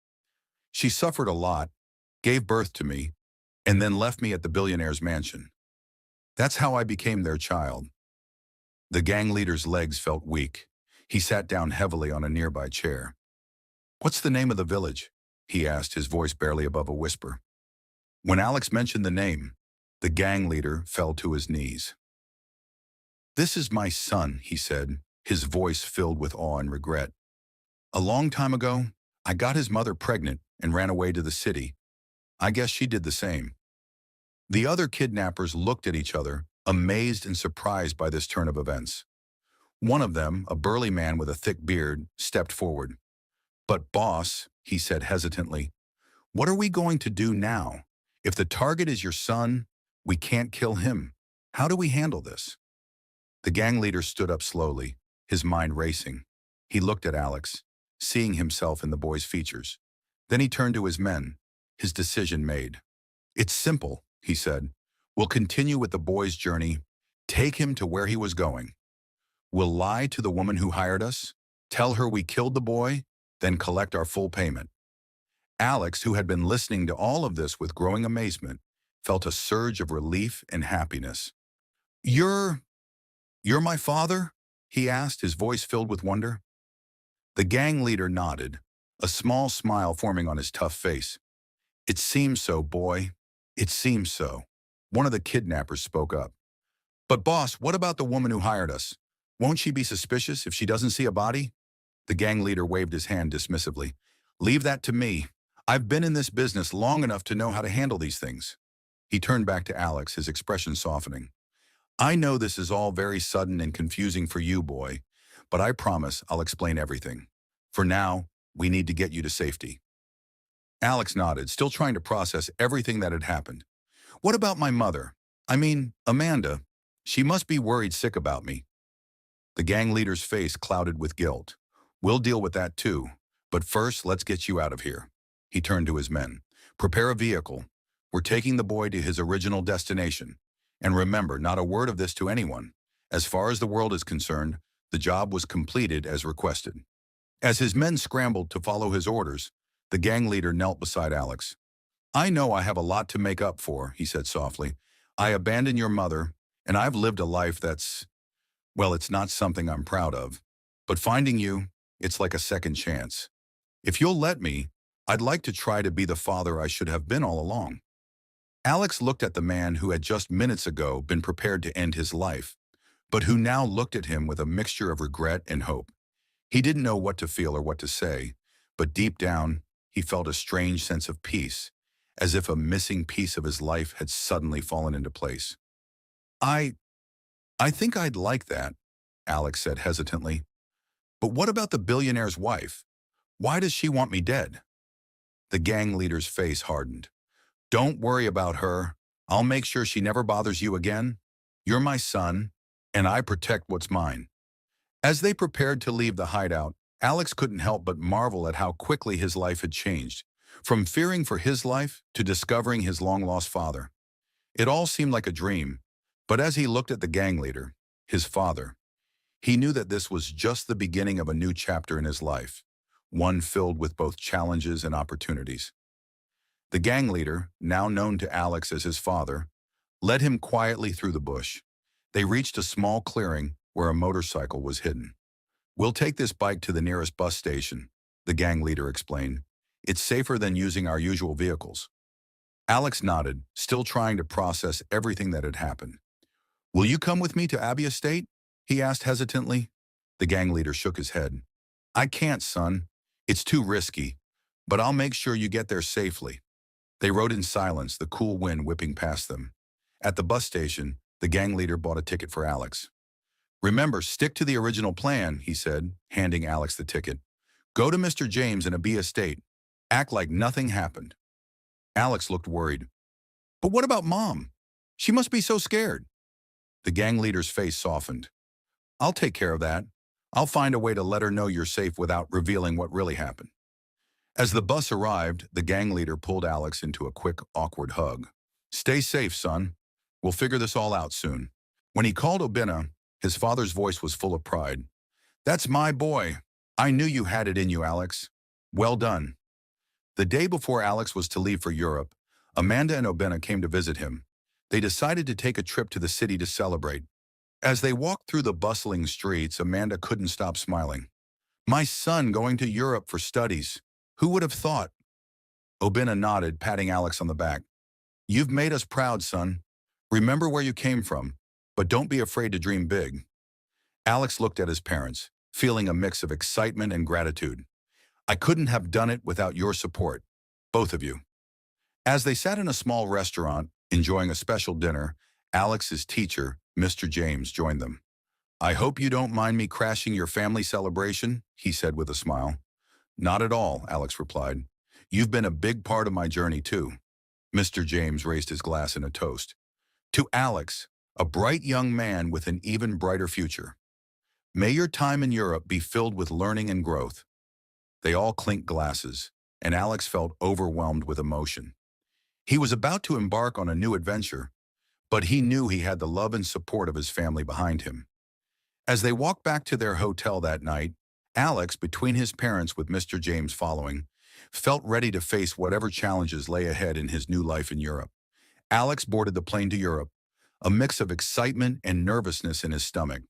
She suffered a lot, gave birth to me, and then left me at the billionaire's mansion. That's how I became their child. The gang leader's legs felt weak. He sat down heavily on a nearby chair. What's the name of the village? He asked, his voice barely above a whisper. When Alex mentioned the name, the gang leader fell to his knees. This is my son, he said, his voice filled with awe and regret. A long time ago, I got his mother pregnant and ran away to the city. I guess she did the same. The other kidnappers looked at each other, amazed and surprised by this turn of events. One of them, a burly man with a thick beard, stepped forward. But boss, he said hesitantly, what are we going to do now? If the target is your son, we can't kill him. How do we handle this? The gang leader stood up slowly, his mind racing. He looked at Alex, seeing himself in the boy's features. Then he turned to his men, his decision made. It's simple, he said. We'll continue with the boy's journey, take him to where he was going. We'll lie to the woman who hired us, tell her we killed the boy, then collect our full payment. Alex, who had been listening to all of this with growing amazement, felt a surge of relief and happiness. You're my father? He asked, his voice filled with wonder. The gang leader nodded, a small smile forming on his tough face. It seems so, boy. It seems so. One of the kidnappers spoke up. But boss, what about the woman who hired us? Won't she be suspicious if she doesn't see a body? The gang leader waved his hand dismissively. Leave that to me. I've been in this business long enough to know how to handle these things. He turned back to Alex, his expression softening. I know this is all very sudden and confusing for you, boy, but I promise I'll explain everything. For now, we need to get you to safety. Alex nodded, still trying to process everything that had happened. What about my mother? I mean, Amanda. She must be worried sick about me. The gang leader's face clouded with guilt. We'll deal with that too, but first let's get you out of here. He turned to his men. Prepare a vehicle. We're taking the boy to his original destination. And remember, not a word of this to anyone. As far as the world is concerned, the job was completed as requested. As his men scrambled to follow his orders, the gang leader knelt beside Alex. I know I have a lot to make up for, he said softly. I abandoned your mother, and I've lived a life that's, well, it's not something I'm proud of. But finding you, it's like a second chance. If you'll let me, I'd like to try to be the father I should have been all along. Alex looked at the man who had just minutes ago been prepared to end his life, but who now looked at him with a mixture of regret and hope. He didn't know what to feel or what to say, but deep down, he felt a strange sense of peace, as if a missing piece of his life had suddenly fallen into place. I think I'd like that, Alex said hesitantly. But what about the billionaire's wife? Why does she want me dead? The gang leader's face hardened. Don't worry about her. I'll make sure she never bothers you again. You're my son, and I protect what's mine. As they prepared to leave the hideout, Alex couldn't help but marvel at how quickly his life had changed, from fearing for his life to discovering his long-lost father. It all seemed like a dream, but as he looked at the gang leader, his father, he knew that this was just the beginning of a new chapter in his life, one filled with both challenges and opportunities. The gang leader, now known to Alex as his father, led him quietly through the bush. They reached a small clearing where a motorcycle was hidden. We'll take this bike to the nearest bus station, the gang leader explained. It's safer than using our usual vehicles. Alex nodded, still trying to process everything that had happened. Will you come with me to Abbey Estate? He asked hesitantly. The gang leader shook his head. I can't, son. It's too risky, but I'll make sure you get there safely. They rode in silence, the cool wind whipping past them. At the bus station, the gang leader bought a ticket for Alex. Remember, stick to the original plan, he said, handing Alex the ticket. Go to Mr. James in Abbey Estate. Act like nothing happened. Alex looked worried. But what about Mom? She must be so scared. The gang leader's face softened. I'll take care of that. I'll find a way to let her know you're safe without revealing what really happened. As the bus arrived, the gang leader pulled Alex into a quick, awkward hug. Stay safe, son. We'll figure this all out soon. When he called Obina, his father's voice was full of pride. That's my boy. I knew you had it in you, Alex. Well done. The day before Alex was to leave for Europe, Amanda and Obena came to visit him. They decided to take a trip to the city to celebrate. As they walked through the bustling streets, Amanda couldn't stop smiling. My son going to Europe for studies. Who would have thought? Obena nodded, patting Alex on the back. You've made us proud, son. Remember where you came from, but don't be afraid to dream big. Alex looked at his parents, feeling a mix of excitement and gratitude. I couldn't have done it without your support, both of you. As they sat in a small restaurant, enjoying a special dinner, Alex's teacher, Mr. James, joined them. I hope you don't mind me crashing your family celebration, he said with a smile. Not at all, Alex replied. You've been a big part of my journey too. Mr. James raised his glass in a toast. To Alex, a bright young man with an even brighter future. May your time in Europe be filled with learning and growth. They all clinked glasses, and Alex felt overwhelmed with emotion. He was about to embark on a new adventure, but he knew he had the love and support of his family behind him. As they walked back to their hotel that night, Alex, between his parents with Mr. James following, felt ready to face whatever challenges lay ahead in his new life in Europe. Alex boarded the plane to Europe, a mix of excitement and nervousness in his stomach.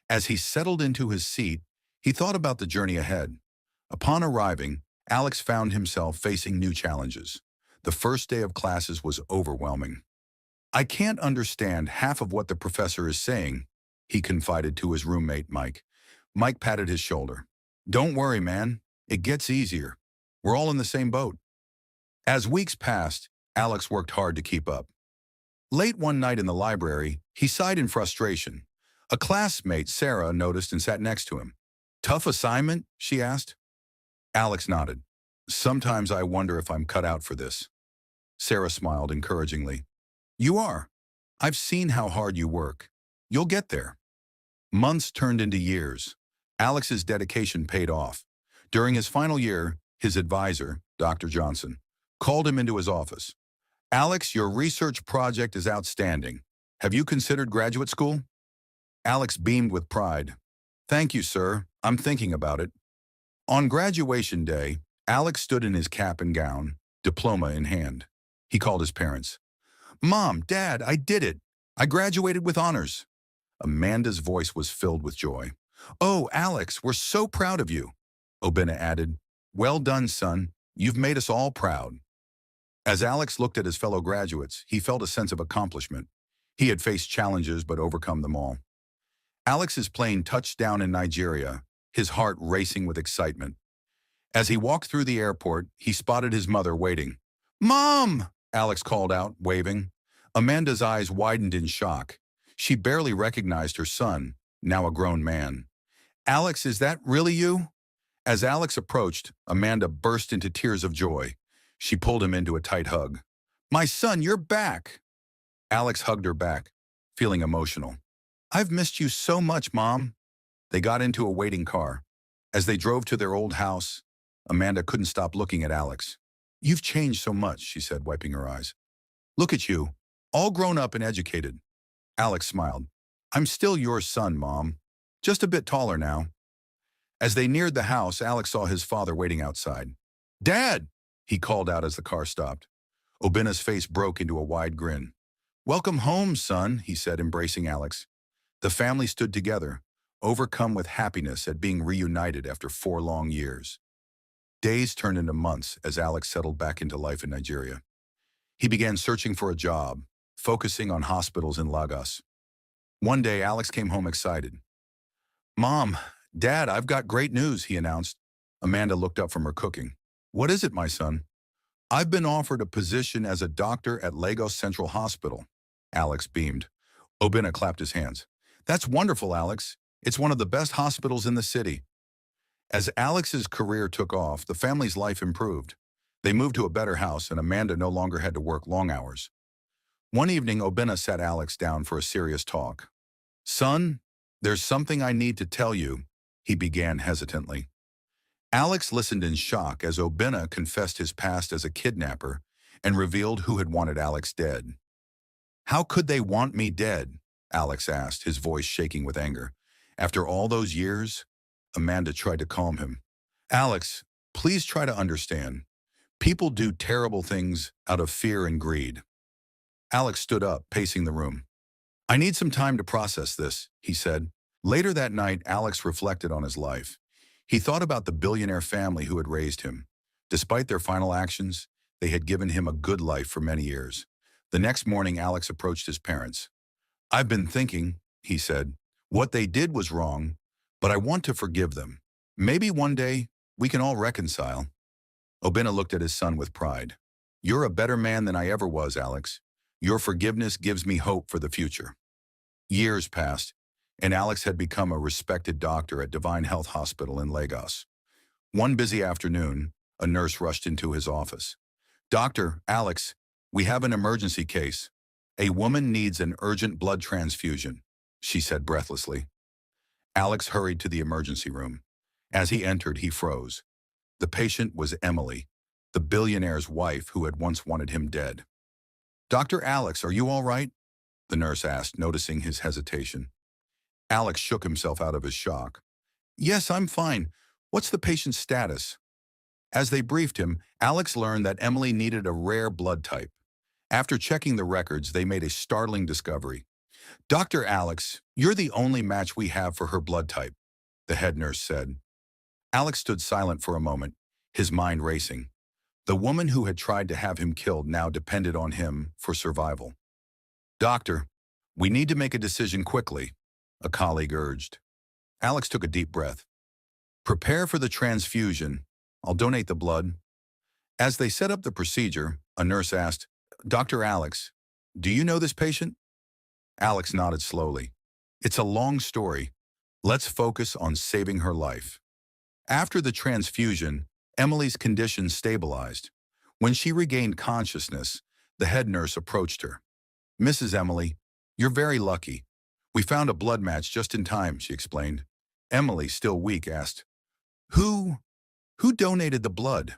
As he settled into his seat, he thought about the journey ahead. Upon arriving, Alex found himself facing new challenges. The first day of classes was overwhelming. I can't understand half of what the professor is saying, he confided to his roommate, Mike. Mike patted his shoulder. Don't worry, man. It gets easier. We're all in the same boat. As weeks passed, Alex worked hard to keep up. Late one night in the library, he sighed in frustration. A classmate, Sarah, noticed and sat next to him. Tough assignment? She asked. Alex nodded. Sometimes I wonder if I'm cut out for this. Sarah smiled encouragingly. You are. I've seen how hard you work. You'll get there. Months turned into years. Alex's dedication paid off. During his final year, his advisor, Dr. Johnson, called him into his office. Alex, your research project is outstanding. Have you considered graduate school? Alex beamed with pride. Thank you, sir. I'm thinking about it. On graduation day, Alex stood in his cap and gown, diploma in hand. He called his parents. Mom, Dad, I did it. I graduated with honors. Amanda's voice was filled with joy. Oh, Alex, we're so proud of you. Obena added, well done, son. You've made us all proud. As Alex looked at his fellow graduates, he felt a sense of accomplishment. He had faced challenges but overcome them all. Alex's plane touched down in Nigeria, his heart racing with excitement. As he walked through the airport, he spotted his mother waiting. Mom! Alex called out, waving. Amanda's eyes widened in shock. She barely recognized her son, now a grown man. Alex, is that really you? As Alex approached, Amanda burst into tears of joy. She pulled him into a tight hug. My son, you're back! Alex hugged her back, feeling emotional. I've missed you so much, Mom. They got into a waiting car. As they drove to their old house, Amanda couldn't stop looking at Alex. You've changed so much, she said, wiping her eyes. Look at you, all grown up and educated. Alex smiled. I'm still your son, Mom. Just a bit taller now. As they neared the house, Alex saw his father waiting outside. Dad! He called out as the car stopped. Obena's face broke into a wide grin. Welcome home, son, he said, embracing Alex. The family stood together, overcome with happiness at being reunited after 4 long years. Days turned into months as Alex settled back into life in Nigeria. He began searching for a job, focusing on hospitals in Lagos. One day, Alex came home excited. Mom, Dad, I've got great news, he announced. Amanda looked up from her cooking. What is it, my son? I've been offered a position as a doctor at Lagos Central Hospital. Alex beamed. Obena clapped his hands. That's wonderful, Alex. It's one of the best hospitals in the city. As Alex's career took off, the family's life improved. They moved to a better house, and Amanda no longer had to work long hours. One evening, Obena sat Alex down for a serious talk. Son, there's something I need to tell you, he began hesitantly. Alex listened in shock as Obena confessed his past as a kidnapper and revealed who had wanted Alex dead. How could they want me dead? Alex asked, his voice shaking with anger. After all those years? Amanda tried to calm him. Alex, please try to understand. People do terrible things out of fear and greed. Alex stood up, pacing the room. I need some time to process this, he said. Later that night, Alex reflected on his life. He thought about the billionaire family who had raised him. Despite their final actions, they had given him a good life for many years. The next morning, Alex approached his parents. I've been thinking, he said. What they did was wrong, but I want to forgive them. Maybe one day we can all reconcile. Obina looked at his son with pride. You're a better man than I ever was, Alex. Your forgiveness gives me hope for the future. Years passed, and Alex had become a respected doctor at Divine Health Hospital in Lagos. One busy afternoon, a nurse rushed into his office. Doctor, Alex, we have an emergency case. A woman needs an urgent blood transfusion, she said breathlessly. Alex hurried to the emergency room. As he entered, he froze. The patient was Emily, the billionaire's wife who had once wanted him dead. Dr. Alex, are you all right? The nurse asked, noticing his hesitation. Alex shook himself out of his shock. Yes, I'm fine. What's the patient's status? As they briefed him, Alex learned that Emily needed a rare blood type. After checking the records, they made a startling discovery. Dr. Alex, you're the only match we have for her blood type, the head nurse said. Alex stood silent for a moment, his mind racing. The woman who had tried to have him killed now depended on him for survival. Doctor, we need to make a decision quickly, a colleague urged. Alex took a deep breath. Prepare for the transfusion. I'll donate the blood. As they set up the procedure, a nurse asked, Dr. Alex, do you know this patient? Alex nodded slowly. It's a long story. Let's focus on saving her life. After the transfusion, Emily's condition stabilized. When she regained consciousness, the head nurse approached her. Mrs. Emily, you're very lucky. We found a blood match just in time, she explained. Emily, still weak, asked, Who donated the blood?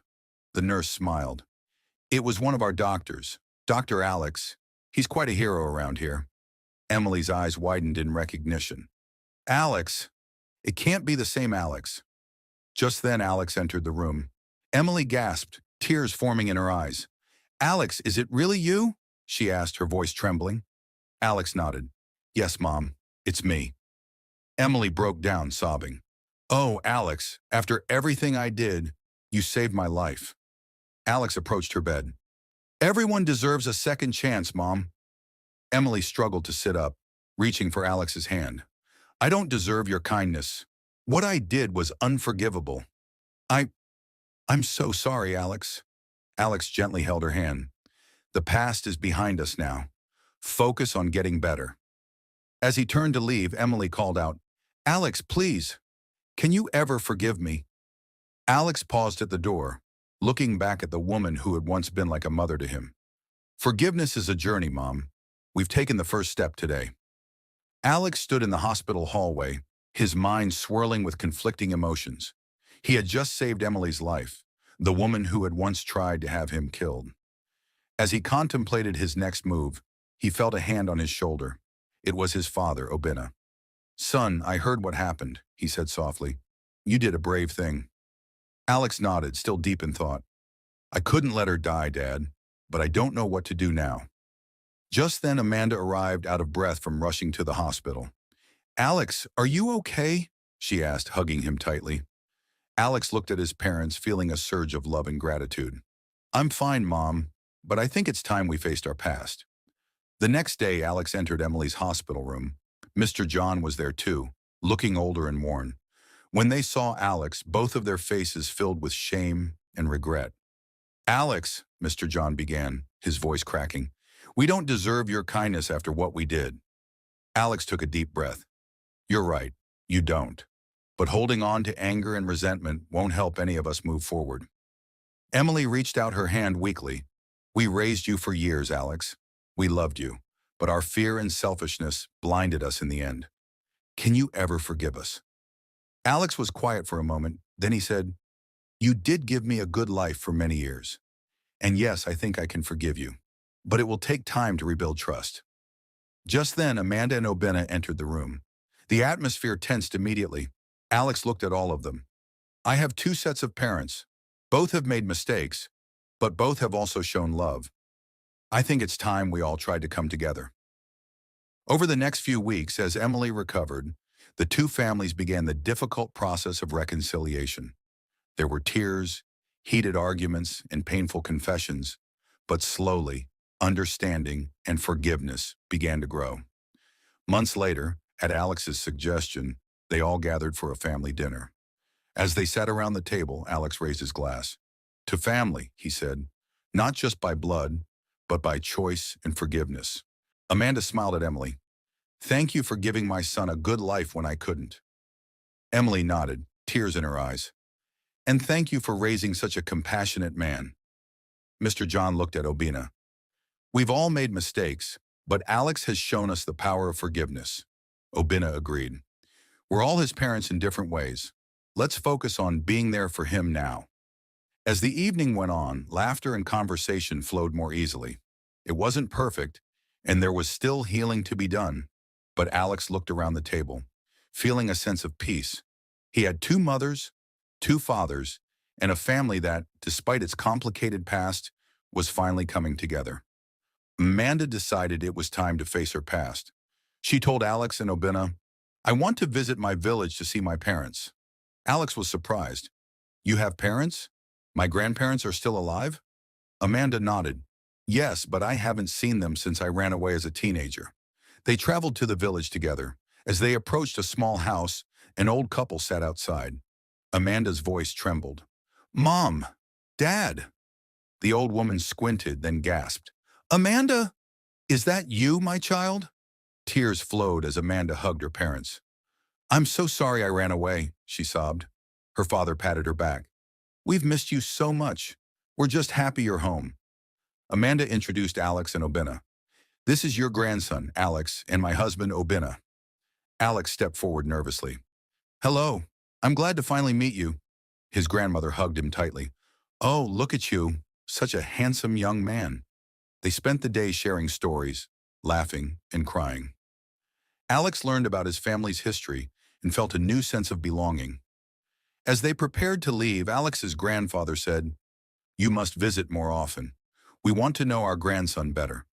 The nurse smiled. It was one of our doctors, Dr. Alex. He's quite a hero around here. Emily's eyes widened in recognition. Alex? It can't be the same Alex. Just then, Alex entered the room. Emily gasped, tears forming in her eyes. Alex, is it really you? She asked, her voice trembling. Alex nodded. Yes, Mom, it's me. Emily broke down, sobbing. Oh, Alex, after everything I did, you saved my life. Alex approached her bed. Everyone deserves a second chance, Mom. Emily struggled to sit up, reaching for Alex's hand. I don't deserve your kindness. What I did was unforgivable. I'm so sorry, Alex. Alex gently held her hand. The past is behind us now. Focus on getting better. As he turned to leave, Emily called out, Alex, please, can you ever forgive me? Alex paused at the door, looking back at the woman who had once been like a mother to him. Forgiveness is a journey, Mom. We've taken the first step today. Alex stood in the hospital hallway, his mind swirling with conflicting emotions. He had just saved Emily's life, the woman who had once tried to have him killed. As he contemplated his next move, he felt a hand on his shoulder. It was his father, Obina. Son, I heard what happened, he said softly. You did a brave thing. Alex nodded, still deep in thought. I couldn't let her die, Dad, but I don't know what to do now. Just then, Amanda arrived out of breath from rushing to the hospital. Alex, are you okay? She asked, hugging him tightly. Alex looked at his parents, feeling a surge of love and gratitude. I'm fine, Mom, but I think it's time we faced our past. The next day, Alex entered Emily's hospital room. Mr. John was there too, looking older and worn. When they saw Alex, both of their faces filled with shame and regret. Alex, Mr. John began, his voice cracking, we don't deserve your kindness after what we did. Alex took a deep breath. You're right, you don't. But holding on to anger and resentment won't help any of us move forward. Emily reached out her hand weakly. We raised you for years, Alex. We loved you, but our fear and selfishness blinded us in the end. Can you ever forgive us? Alex was quiet for a moment, then he said, You did give me a good life for many years. And yes, I think I can forgive you. But it will take time to rebuild trust. Just then, Amanda and Obina entered the room. The atmosphere tensed immediately. Alex looked at all of them. I have two sets of parents. Both have made mistakes, but both have also shown love. I think it's time we all tried to come together. Over the next few weeks, as Emily recovered, the two families began the difficult process of reconciliation. There were tears, heated arguments, and painful confessions, but slowly, understanding and forgiveness began to grow. Months later, at Alex's suggestion, they all gathered for a family dinner. As they sat around the table, Alex raised his glass. To family, he said, not just by blood, but by choice and forgiveness. Amanda smiled at Emily. Thank you for giving my son a good life when I couldn't. Emily nodded, tears in her eyes. And thank you for raising such a compassionate man. Mr. John looked at Obina. We've all made mistakes, but Alex has shown us the power of forgiveness. Obina agreed. We're all his parents in different ways. Let's focus on being there for him now. As the evening went on, laughter and conversation flowed more easily. It wasn't perfect, and there was still healing to be done. But Alex looked around the table, feeling a sense of peace. He had two mothers, two fathers, and a family that, despite its complicated past, was finally coming together. Amanda decided it was time to face her past. She told Alex and Obina, I want to visit my village to see my parents. Alex was surprised. You have parents? My grandparents are still alive? Amanda nodded. Yes, but I haven't seen them since I ran away as a teenager. They traveled to the village together. As they approached a small house, an old couple sat outside. Amanda's voice trembled. Mom! Dad! The old woman squinted, then gasped. Amanda! Is that you, my child? Tears flowed as Amanda hugged her parents. I'm so sorry I ran away, she sobbed. Her father patted her back. We've missed you so much. We're just happy you're home. Amanda introduced Alex and Obina. This is your grandson, Alex, and my husband, Obina. Alex stepped forward nervously. Hello, I'm glad to finally meet you. His grandmother hugged him tightly. Oh, look at you, such a handsome young man. They spent the day sharing stories, laughing and crying. Alex learned about his family's history and felt a new sense of belonging. As they prepared to leave, Alex's grandfather said, You must visit more often. We want to know our grandson better.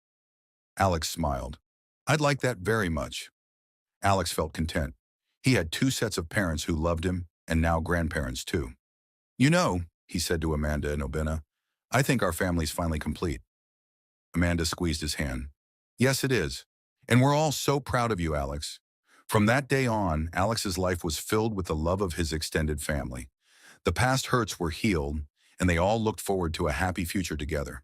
Alex smiled. I'd like that very much. Alex felt content. He had two sets of parents who loved him, and now grandparents too. You know, he said to Amanda and Obina, I think our family's finally complete. Amanda squeezed his hand. Yes, it is. And we're all so proud of you, Alex. From that day on, Alex's life was filled with the love of his extended family. The past hurts were healed, and they all looked forward to a happy future together.